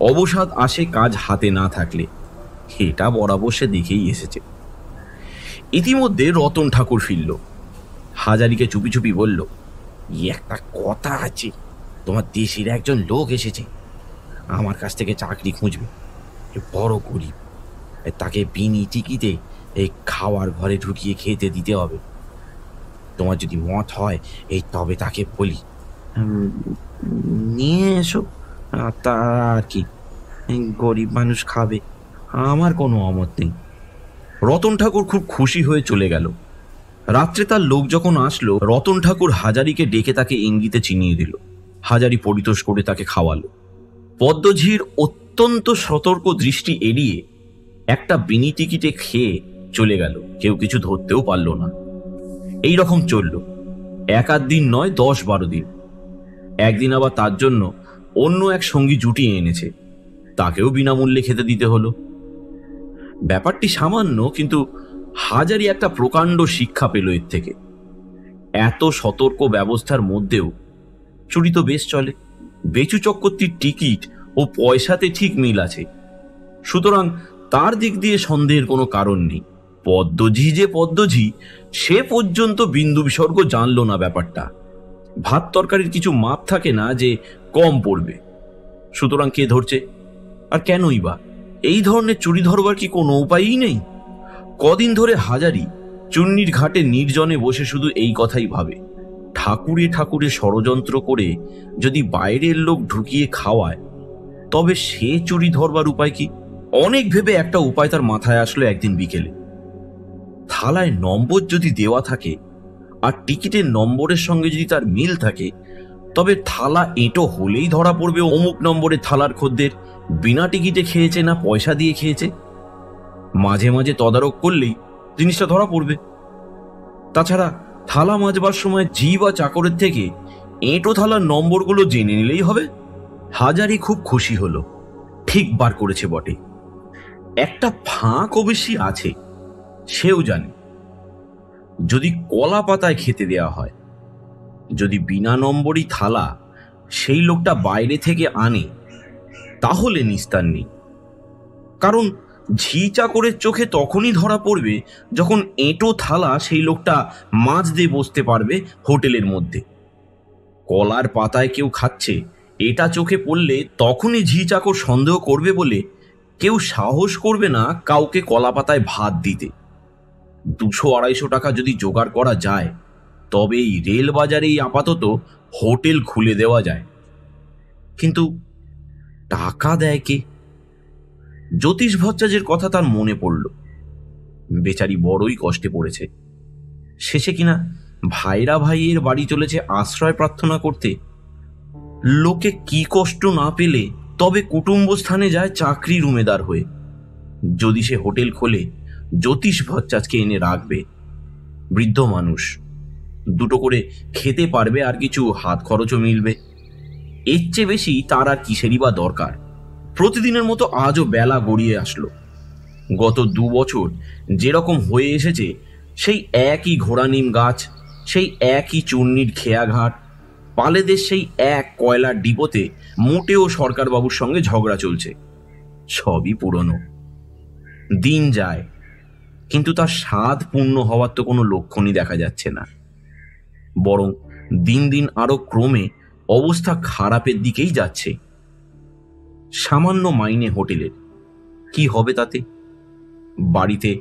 অবসাদ আসে কাজ হাতে না থাকলে, এটা বরাবর সে দেখেই এসেছে। ইতিমধ্যে রতন ঠাকুর ফিরল। হাজারিকে চুপি চুপি বলল, একটা কথা আছে, তোমার দেশের একজন লোক এসেছে, আমার কাছ থেকে চাকরি খুঁজবে, বড় গরিব, তাকে বিনি টিকিতে এই খাওয়ার ঘরে ঢুকিয়ে খেতে দিতে হবে। তোমার যদি মত হয় তবে তাকে বলি, নিয়ে এসো, তা আর কি, গরিব মানুষ খাবে, আমার কোনো অমত নেই। রতন ঠাকুর খুব খুশি হয়ে চলে গেল। রাত্রে তার লোক যখন আসলো, রতন ঠাকুর হাজারিকে ডেকে তাকে ইঙ্গিতে চিনিয়ে দিল। হাজারি পরিতোষ করে তাকে খাওয়ালো। পদ্মঝির অত্যন্ত সতর্ক দৃষ্টি এড়িয়ে একটা বিনি টিকিটে খেয়ে চলে গেল, কেউ কিছু ধরতেও পারল না। এই রকম চলল এক আধ দিন নয়, 10-12 দিন। একদিন আবার তার জন্য অন্য এক সঙ্গী জুটিয়ে এনেছে, তাকেও বিনামূল্যে খেতে দিতে হলো। ব্যাপারটি সামান্য, কিন্তু হাজারি একটা প্রকাণ্ড শিক্ষা পেল এর থেকে। এত সতর্ক ব্যবস্থার মধ্যেও চুরি তো বেশ চলে। বেচু চক্রবর্তীর টিকিট ও পয়সাতে ঠিক মিল আছে, সুতরাং তার দিক দিয়ে সন্দেহের কোনো কারণ নেই। পদ্মঝি যে পদ্মঝি সে পর্যন্ত বিন্দু বিসর্গ জানলো না ব্যাপারটা। ভাত তরকারির কিছু মাপ থাকে না যে কম পড়বে, সুতরাং কে ধরছে আর কেনই বা? এই ধরনের চুরি ধরবার কি কোনো উপায়ই নেই? কদিন ধরে হাজারি চুন্নির ঘাটে নির্জনে বসে শুধু এই কথাই ভাবে, ঠাকুরে ঠাকুরে ষড়যন্ত্র করে যদি বাইরের লোক ঢুকিয়ে খাওয়ায় তবে সে চুরি ধরবার উপায় কি? অনেক ভেবে একটা উপায় তার মাথায় আসলো একদিন বিকেলে। থালায় নম্বর যদি দেওয়া থাকে আর টিকিটের নম্বরের সঙ্গে যদি তার মিল থাকে, তবে থালা এঁটো হলেই ধরা পড়বে অমুক নম্বরের থালার খদ্দের বিনা টিকিটে খেয়েছে না পয়সা দিয়ে খেয়েছে। মাঝে মাঝে তদারক করলেই জিনিসটা ধরা পড়বে। তাছাড়া থালা মাজবার সময় ঝি বা চাকরের থেকে এঁটো থালার নম্বরগুলো জেনে নিলেই হবে। হাজারি খুব খুশি হলো, ঠিক বার করেছে বটে। একটা ফাঁক অবশ্যই আছে, সেও জানে। যদি কলা পাতায় খেতে দেয়া হয়, যদি বিনা নম্বরই থালা সেই লোকটা বাইরে থেকে আনে, তাহলে নিস্তার নেই। কারণ ঝি চাকরের চোখে তখনই ধরা পড়বে যখন এঁটো থালা সেই লোকটা মাছ দিয়ে বসতে পারবে হোটেলের মধ্যে। কলার পাতায় কেউ খাচ্ছে এটা চোখে পড়লে তখনই ঝি চাকর সন্দেহ করবে বলে কেউ সাহস করবে না কাউকে কলা পাতায় ভাত দিতে। 200-250 টাকা যদি জোগাড় করা যায় তবেই রেল বাজারেই আপাতত হোটেল খুলে দেওয়া যায়। কিন্তু টাকা দেয় কে? জ্যোতিষ ভট্টাচার্যের কথা তার মনে পড়ল। বেচারি বড়ই কষ্টে পড়েছে। শেষে কিনা ভাইরা ভাইয়ের বাড়ি চলেছে আশ্রয় প্রার্থনা করতে। লোকে কি কষ্ট না পেলে তবে কুটুম্ব স্থানে যায় চাকরির উমেদার হয়ে। যদি সে হোটেল খোলে জ্যোতিষ ভট্টাচার্যকে এনে রাখবে। বৃদ্ধ মানুষ, দুটো করে খেতে পারবে আর কিছু হাত খরচও মিলবে। এর চেয়ে বেশি তার আর কিসেরই বা দরকার। প্রতিদিনের মতো আজও বেলা গড়িয়ে আসলো। গত 2 বছর যেরকম হয়ে এসেছে, সেই একই ঘোড়া নিম গাছ, সেই একই চূর্ণির খেয়াঘাট, পালেদের সেই এক কয়লার ডিপোতে মোটেও সরকারবাবুর সঙ্গে ঝগড়া চলছে। সবই পুরনো। দিন যায়, কিন্তু তার স্বাদ পূর্ণ হওয়ার তো কোনো লক্ষণই দেখা যাচ্ছে না। বরং দিন দিন আরো ক্রমে অবস্থা খারাপের দিকেই যাচ্ছে। সামান্য মাইনে হোটেলের, কি হবে তাতে? বাড়িতে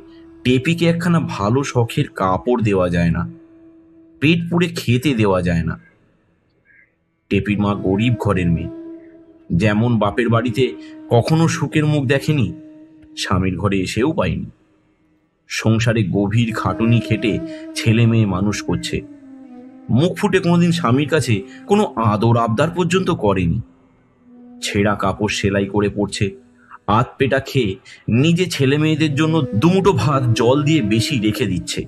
টেপিকে একখানা ভালো শখের কাপড় দেওয়া যায় না, পেট পুড়ে খেতে দেওয়া যায় না। টেপির মা গরিব ঘরের মেয়ে, যেমন বাপের বাড়িতে কখনো সুখের মুখ দেখেনি, স্বামীর ঘরে এসেও পায়নি। সংসারে গভীর খাটুনি খেটে ছেলে মেয়ে মানুষ করছে, মুখ ফুটে কোনোদিন স্বামীর কাছে কোনো আদর আবদার পর্যন্ত করেনি। ছেঁড়া কাপড় সেলাই করে পড়ছে, আধ পেটা খেয়ে নিজে ছেলে মেয়েদের জন্য দুমুঠো ভাত জল দিয়ে বেশি রেখে দিচ্ছে,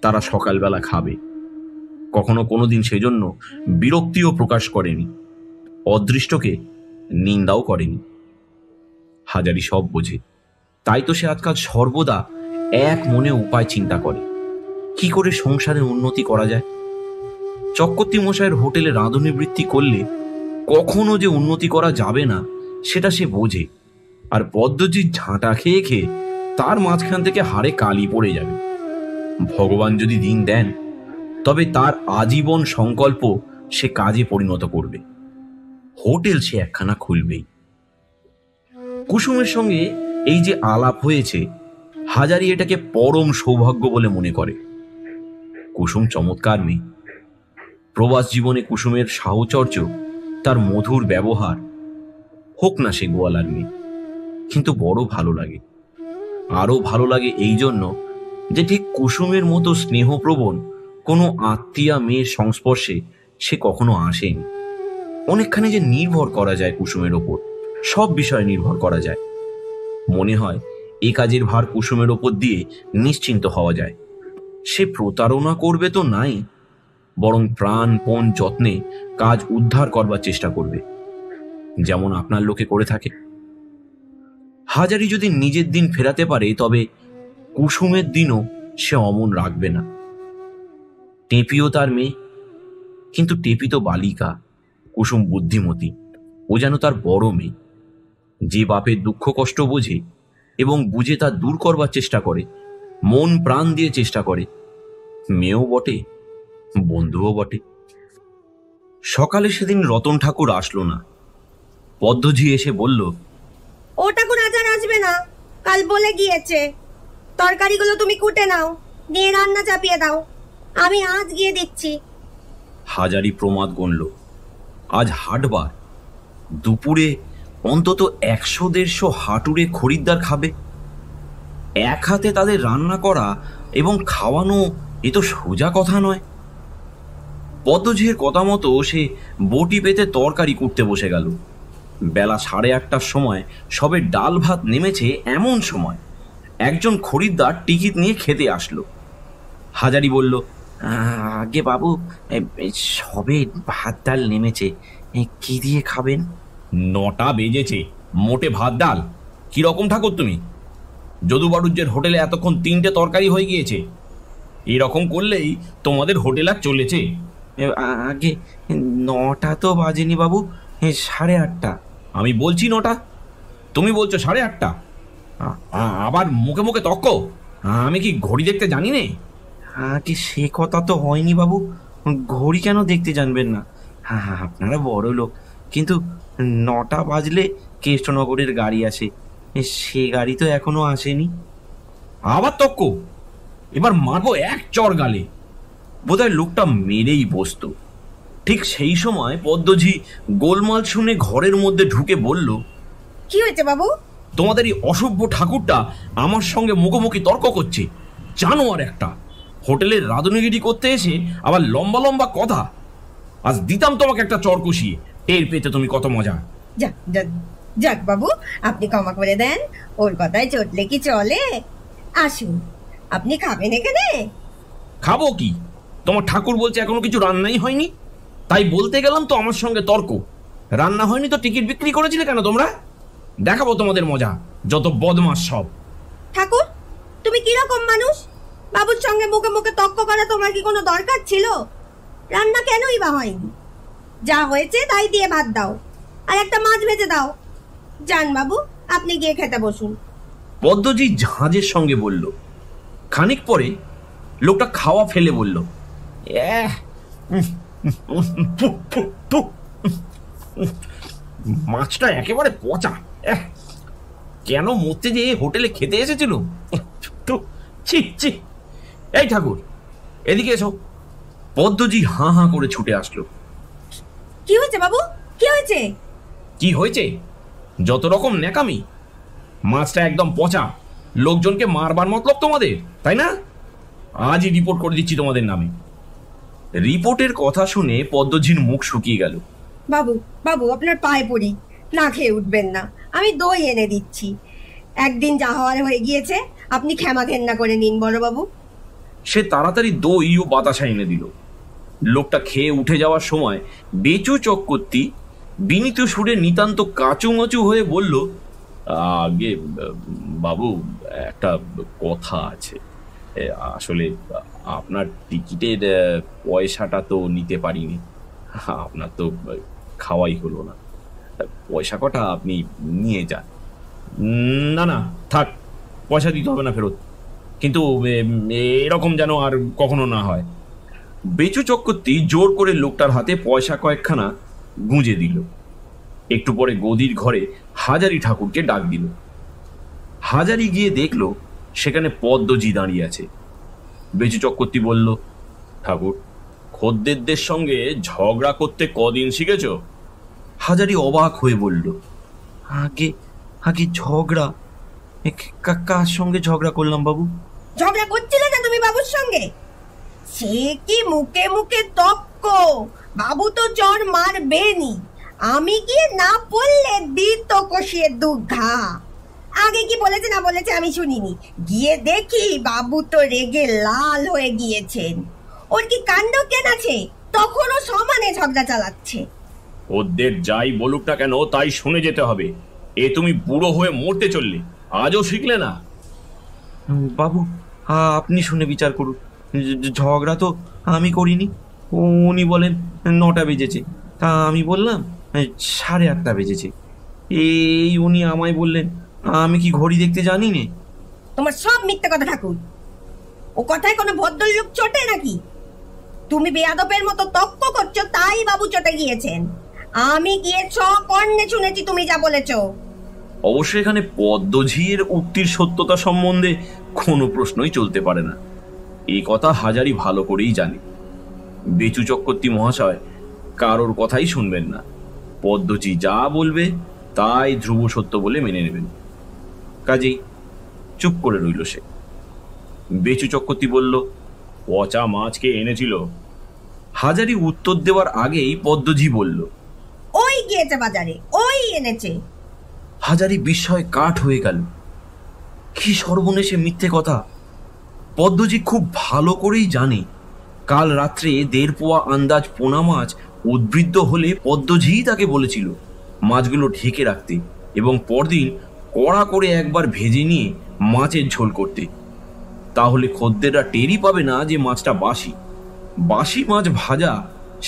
তারা সকালবেলা খাবে। কখনো কোনোদিন সেজন্য বিরক্তিও প্রকাশ করেনি, অদৃষ্টকে নিন্দাও করেনি। হাজারি সব বোঝে, তাই তো সে আজকাল সর্বদা এক মনে উপায় চিন্তা করে, কি করে সংসারের উন্নতি করা যায়। চক্রবর্তী মশাইয়ের হোটেলে রাঁধুনি বৃত্তি করলে কখনো যে উন্নতি করা যাবে না সেটা সে বোঝে। আর পদ্মজিৎ ঝাঁটা খেয়ে খেয়ে তার মাঝখান থেকে হাড়ে কালি পড়ে যাবে। ভগবান যদি দিন দেন তবে তার আজীবন সংকল্প সে কাজে পরিণত করবে। হোটেল সে একখানা খুলবেই। কুসুমের সঙ্গে এই যে আলাপ হয়েছে, হাজারি এটাকে পরম সৌভাগ্য বলে মনে করে। কুসুম চমৎকার মেয়ে। প্রবাস জীবনে কুসুমের সাহচর্য, তার মধুর ব্যবহার, হোক না সে গোয়ালার মেয়ে, কিন্তু বড় ভালো লাগে। আরো ভালো লাগে এই জন্য যে ঠিক কুসুমের মতো স্নেহপ্রবণ কোনো আত্মীয়া মেয়ের সংস্পর্শে সে কখনো আসেনি। অনেকখানি যে নির্ভর করা যায় কুসুমের ওপর, সব বিষয়ে নির্ভর করা যায়। মনে হয় এ কাজের ভার কুসুমের ওপর দিয়ে নিশ্চিন্ত হওয়া যায়। সে প্রতারণা করবে তো নাই, বরং প্রাণপণ যত্নে কাজ উদ্ধার করবার চেষ্টা করবে, যেমন আপনার লোকে করে থাকে। হাজারি যদি নিজের দিন ফেরাতে পারে তবে কুসুমের দিনও সে অমন রাখবে না। টেপিও তার মেয়ে, কিন্তু টেপি তো বালিকা, কুসুম বুদ্ধিমতী। ও যেন তার বড় মেয়ে, যে বাপের দুঃখ কষ্ট বোঝে এবং বুঝে তা দূর করবার চেষ্টা করে, মন প্রাণ দিয়ে চেষ্টা করে। মেয়েও বটে, বন্ধুও বটে। সকালে সেদিন রতন ঠাকুর আসলো না। পদ্মজি এসে বলল, ও ঠাকুর আজ আর আসবে না, কাল বলে গিয়েছে। তরকারিগুলো তুমি কুটে নাও, দিয়ে রান্না চাপিয়ে দাও, আমি আজ গিয়ে দিচ্ছি। হাজারি প্রমাদ গণল। আজ হাটবার, দুপুরে অন্তত 100-150 হাটুরে খরিদ্দার খাবে। এক হাতে তাদের রান্না করা এবং খাওয়ানো এ তো সোজা কথা নয়। পদ্মঝির কথা মতো সে বটি পেতে তরকারি করতে বসে গেল। বেলা 8:30টার সময় সবে ডাল ভাত নেমেছে, এমন সময় একজন খরিদ্দার টিকিট নিয়ে খেতে আসলো। হাজারি বলল, আগে বাবু, সবে ভাত ডাল নেমেছে, কি দিয়ে খাবেন? 9টা বেজেছে, মোটে ভাত ডাল? কিরকম ঠাকুর তুমি? যদু বাড়ুজ্যের হোটেলে এতক্ষণ 3টে তরকারি হয়ে গিয়েছে। এরকম করলেই তোমাদের হোটেল আর চলেছে? আগে 9টা তো বাজেনি বাবু, 8:30। আমি বলছি 9টা, তুমি বলছো 8:30। আবার মুখে মুখে তর্ক। আমি কি ঘড়ি দেখতে জানি নে? আগে সে কথা তো হয়নি বাবু, ঘড়ি কেন দেখতে জানবেন না? আপনারা বড় লোক, কিন্তু 9টা বাজলে কৃষ্ণনগরের গাড়ি আসে, সে গাড়ি তো এখনো আসেনি। আবার তর্ক? এবার মারবো এক চর গালে। বোধহয় লোকটা মেরেই বসতো। ঠিক সেই সময় পদ্মজি গোলমাল শুনে ঘরের মধ্যে ঢুকে বলল, কি হয়েছে বাবু? তোমাদের এই অসভ্য ঠাকুরটা আমার সঙ্গে মুখোমুখি তর্ক করছে। জানোয়ার একটা, হোটেলের রাঁধুনিগিরি করতে এসে আবার লম্বা লম্বা কথা। আজ দিতাম তোমাকে একটা চর কষিয়ে, টের পেতে তুমি কত মজা। যাক যাক যাক বাবু, আপনি ক্ষমা করে দেন, ওর কথায় চটলে কি চলে? আসুন, আপনি খাবেন এখানে? খাবো কি? তোমার ঠাকুর বলছে এখনো কিছু রান্নাই হয়নি। তাই বলতে গেলাম তো আমার সঙ্গে তর্ক। রান্না হয়নি তো টিকিট বিক্রি করেছিলে কেন তোমরা? দেখাবো তোমাদের মজা, যত বদমাস সব। ঠাকুর, তুমি কিরকম মানুষ? বাবুর সঙ্গে মুখে মুখে তর্ক করা তোমার কি কোনো দরকার ছিল? রান্না কেনই বা হয়নি? যা হয়েছে তাই দিয়ে ভাত দাও, আর একটা মাছ ভেজে দাও। যান বাবু, আপনি গিয়ে খেতে বসুন। পদ্মজি ঝাঁজের সঙ্গে বলল। খানিক পরে লোকটা খাওয়া ফেলে বলল, মাছটা একেবারে পচা। কেন মরতে যে হোটেলে খেতে এসেছিল? এই ঠাকুর, এদিকে এসো। পদ্মজি হাঁ হাঁ করে ছুটে আসলো। কি হয়েছে বাবু, কি হয়েছে? কি হয়েছে? যত রকম ন্যাকামি। মাছটা একদম পচা। লোকজনকে মারবার মতলব তোমাদের, তাই না? আজই রিপোর্ট করে দিচ্ছি তোমাদের নামে। রিপোর্টের কথা শুনে পদ্মজির মুখ শুকিয়ে গেল। বাবু বাবু, আপনার পায়ে পড়ি, না খেয়ে উঠবেন না, আমি দই এনে দিচ্ছি। একদিন যা হওয়ার হয়ে গিয়েছে, আপনি ক্ষমা ঘেন্না করে নিন বড়বাবু। সে তাড়াতাড়ি দই ও বাতাসা এনে দিল। লোকটা খেয়ে উঠে যাওয়ার সময় বেচু চক্রবর্তী বিনীত সুরে নিতান্ত কাঁচুমাচু হয়ে বলল, আগে বাবু, একটা কথা আছে। আসলে আপনার টিকিটের পয়সাটা তো নিতে পারিনি। আপনার তো খাওয়াই হলো না। পয়সা কটা আপনি নিয়ে যান। না না, থাক, পয়সা দিতে হবে না ফেরত। কিন্তু এরকম যেন আর কখনো না হয়। বেচু চক্রবর্তী জোর করে লোকটার হাতে পয়সা কয়েকখানা গুঁজে দিল। একটু পরে গদির ঘরে হাজারি ঠাকুরকে ডাক দিল। হাজারি গিয়ে দেখলো সেখানে পদ্মজি দাঁড়িয়ে আছে। বেচু চক্রবর্তী বলল, ঠাকুর, খদ্দেরদের সঙ্গে ঝগড়া করতে কদিন শিখেছ? হাজারি অবাক হয়ে বলল, আগে আগে ঝগড়া? কার সঙ্গে ঝগড়া করলাম বাবু? ঝগড়া করছিলে না তুমি বাবুর সঙ্গে? সে কি মুখে মুখে তক্ক, বাবু তো চর মারবেনি। আমি গিয়ে না পড়লে দিত কষিয়ে দুঘা। আগে কি বলেছে না বলেছে আমি শুনিনি, গিয়ে দেখি বাবু তো রেগে লাল হয়ে গিয়েছেন। ওর কি কাণ্ড কেন আছে, তখনও সমানে ঝগড়া চালাচ্ছে। ওদের যাই বলুক না কেন তাই শুনে যেতে হবে। এ তুমি বুড়ো হয়ে মরতে চললে, আজও শিখলে না? বাবু, আপনি শুনে বিচার করুন। ঝগড়া তো আমি করিনি। উনি বলেন 9টা বেজেছে, তা আমি বললাম 8:30 বেজেছে। এই উনি আমায় বললেন আমি কি ঘড়ি দেখতে জানি নে। তোমার সব মিথ্যে কথা ঠাকুর। ও কথায় কোনো ভদ্রলোক চটে নাকি? তুমি বেয়াদবের মতো তক্ক করছো, তাই বাবু চটে গিয়েছেন। আমি গিয়ে কর্ণে শুনেছি তুমি যা বলেছো। অবশ্য এখানে পদ্মঝিয়ের উক্তির সত্যতা সম্বন্ধে কোনো প্রশ্নই চলতে পারে না। এই কথা হাজারি ভালো করেই জানে। বেচু চক্রবর্তী মহাশয় কারোর কথাই শুনবেন না। পদ্মজি যা বলবে তাই ধ্রুব সত্য বলে মেনে নেবেন। কাজেই চুপ করে রইল সে। বেচু চক্রবর্তী বলল, পচা মাছ কে এনেছিল? হাজারি উত্তর দেওয়ার আগেই পদ্মজি বলল, ওই গিয়েছে বাজারে, ওই এনেছে। হাজারি বিস্ময় কাঠ হয়ে গেল। কি সর্বনেশে মিথ্যে কথা! পদ্মজি খুব ভালো করেই জানে কাল রাত্রে 1.5 পোয়া আন্দাজ পোনা মাছ উদ্বৃত্ত হলে পদ্মজিই তাকে বলেছিল মাছগুলো ঢেকে রাখতে এবং পরদিন কড়া করে একবার ভেজে নিয়ে মাছের ঝোল করতে। তাহলে খদ্দেররা টেরই পাবে না যে মাছটা বাসি। বাসি মাছ ভাজা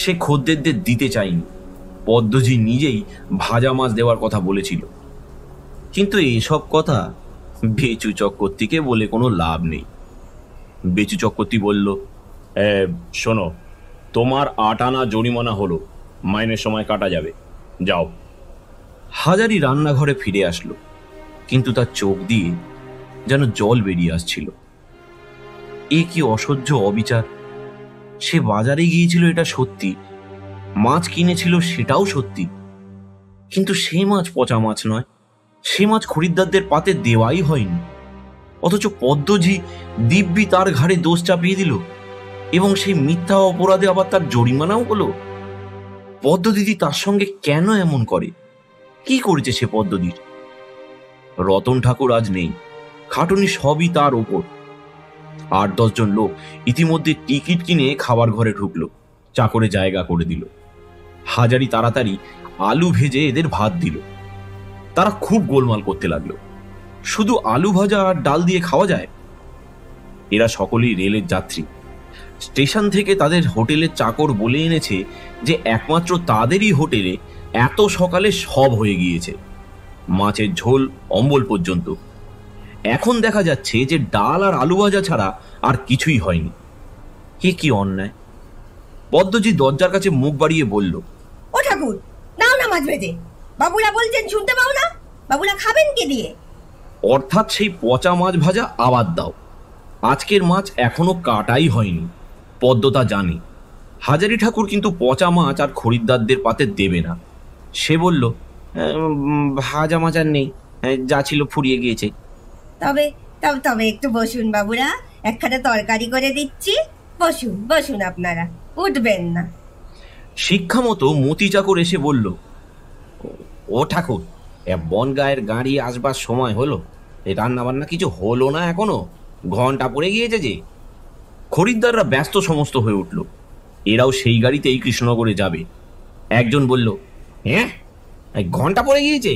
সে খদ্দেরদের দিতে চায়নি। পদ্মজি নিজেই ভাজা মাছ দেওয়ার কথা বলেছিল। কিন্তু এসব কথা বেচু চক্রবর্তীকে বলে কোনো লাভ নেই। বেচু চক্রবর্তী বলল, শোনো, তোমার 8 আনা জরিমানা হলো, মাইনের সময় কাটা যাবে, যাও। হাজারি রান্নাঘরে ফিরে আসলো, কিন্তু তার চোখ দিয়ে যেন জল বেরিয়ে আসছিল। এ কি অসহ্য অবিচার! সে বাজারে গিয়েছিল এটা সত্যি, মাছ কিনেছিল সেটাও সত্যি, কিন্তু সে মাছ পচা মাছ নয়, সে মাছ খরিদ্দারদের পাতে দেওয়াই হয়নি। অথচ পদ্মজি দিব্যি তার ঘাড়ে দোষ চাপিয়ে দিল এবং সেই মিথ্যা অপরাধে আবার তার জরিমানাও হলো। পদ্মদিদি তার সঙ্গে কেন এমন করে? কি করেছে সে পদ্মদির? রতন ঠাকুর আজ নেই, খাটুনি সবই তার ওপর। 8-10 জন লোক ইতিমধ্যে টিকিট কিনে খাবার ঘরে ঢুকলো, চাকরে জায়গা করে দিল। হাজারি তাড়াতাড়ি আলু ভেজে এদের ভাত দিল। তারা খুব গোলমাল করতে লাগলো, শুধু আলু ভাজা আর ডাল দিয়ে খাওয়া যায়? এরা সকলেই রেলের যাত্রী। স্টেশন থেকে তাদের হোটেলের চাকর বলে এনেছে যে একমাত্র তাদেরই হোটেলে এত সকালে সব হয়ে গিয়েছে, মাছের ঝোল অম্বল পর্যন্ত। এখন দেখা যাচ্ছে যে ডাল আর আলু ভাজা ছাড়া আর কিছুই হয়নি। কি অন্যায়! পদ্মজি দরজার কাছে মুখ বাড়িয়ে বলল, ও ঠাকুর, দাও না মাছ ভেজে। বাবুরা বলছেন, শুনতে পাও না? বাবুরা খাবেন কি দিয়ে? অর্থাৎ সেই পচা মাছ ভাজা আবার দাও। আজকের মাছ এখনো কাটাই হয়নি, পদ্মতা জানে। হাজারি ঠাকুর কিন্তু পচা মাছ আর খরিদ্দারদের পাতে দেবে না। সে বলল, ভাজা মাছ আর নেই, যা ছিল ফুরিয়ে গিয়েছে। তবে তবে তবে একটু বসুন বাবুরা, একখানা তরকারি করে দিচ্ছি। বসুন বসুন, আপনারা উঠবেন না। শিক্ষা মতো মতি চাকর এসে বলল, ও ঠাকুর, বনগাঁয়ের গাড়ি আসবার সময় হলো, এই রান্না বান্না কিছু হলো না এখনো, ঘন্টা পড়ে গিয়েছে যে। খরিদ্দাররা ব্যস্ত সমস্ত হয়ে উঠল। এরাও সেই গাড়িতেই কৃষ্ণনগরে যাবে। একজন বলল, হ্যাঁ, ঘন্টা পড়ে গিয়েছে?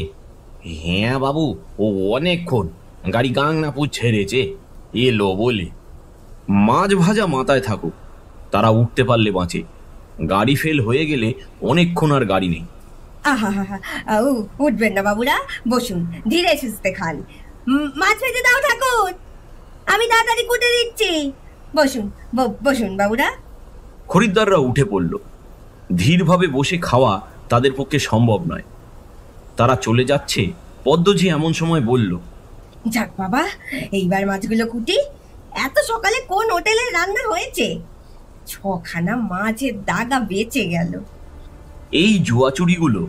হ্যাঁ বাবু, ও অনেকক্ষণ, গাড়ি গাংনাপুর ছেড়েছে, এলো বলে। মাছ ভাজা মাথায় থাকুক, তারা উঠতে পারলে বাঁচে, গাড়ি ফেল হয়ে গেলে অনেকক্ষণ আর গাড়ি নেই। আহা হা হা, উঠবেন না বাবুরা, বসুন, ধীরে সুস্থে খান। মাছ ভেজে দাও ঠাকুর, আমি তাড়াতাড়ি কুটে দিচ্ছি। বসুন বসুন বাবুরা। খরিদ্দাররা উঠে পড়ল। ধীরভাবে বসে খাওয়া তাদের পক্ষে সম্ভব নয়। তারা চলে যাচ্ছে, পদ্মজি এমন সময় বলল, যাক বাবা, এইবার মাছগুলো কুটি। এত সকালে কোন হোটেলে রান্না হয়েছে? 6খানা মাছের দাগা বেঁচে গেল। এই জুয়াচুরিগুলো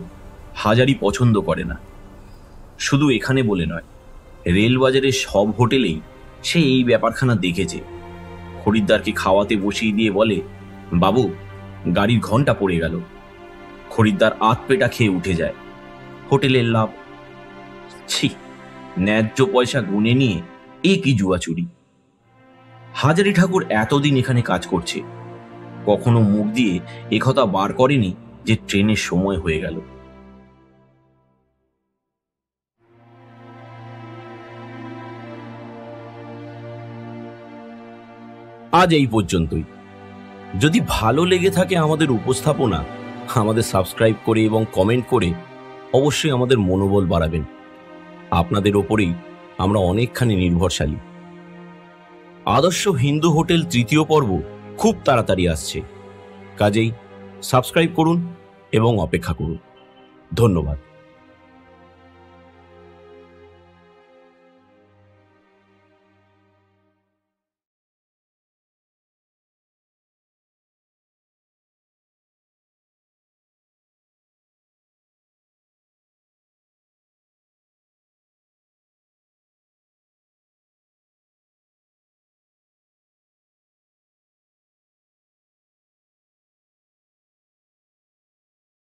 হাজারি পছন্দ করে না। শুধু এখানে বলে নয়, রেলবাজারের সব হোটেলেই সে এই ব্যাপারখানা দেখেছে। খরিদ্দারকে খাওয়াতে বসিয়ে দিয়ে বলে, বাবু, গাড়ির ঘন্টা পড়ে গেল। খরিদ্দার আধপেটা খেয়ে উঠে যায়। হোটেলের লাভ। ছি, ন্যায্য পয়সা গুনে নিয়ে এ কি জুয়াচুরি! হাজারি ঠাকুর এতদিন এখানে কাজ করছে, কখনো মুখ দিয়ে একথা বার করেনি যে ট্রেনের সময় হয়ে গেল। আজ এই পর্যন্তই। যদি ভালো লেগে থাকে আমাদের উপস্থাপনা, আমাদের সাবস্ক্রাইব করে এবং কমেন্ট করে অবশ্যই আমাদের মনোবল বাড়াবেন। আপনাদের ওপরেই আমরা অনেকখানি নির্ভরশালী। আদর্শ হিন্দু হোটেল তৃতীয় পর্ব খুব তাড়াতাড়ি আসছে, কাজেই সাবস্ক্রাইব করুন এবং অপেক্ষা করুন। ধন্যবাদ।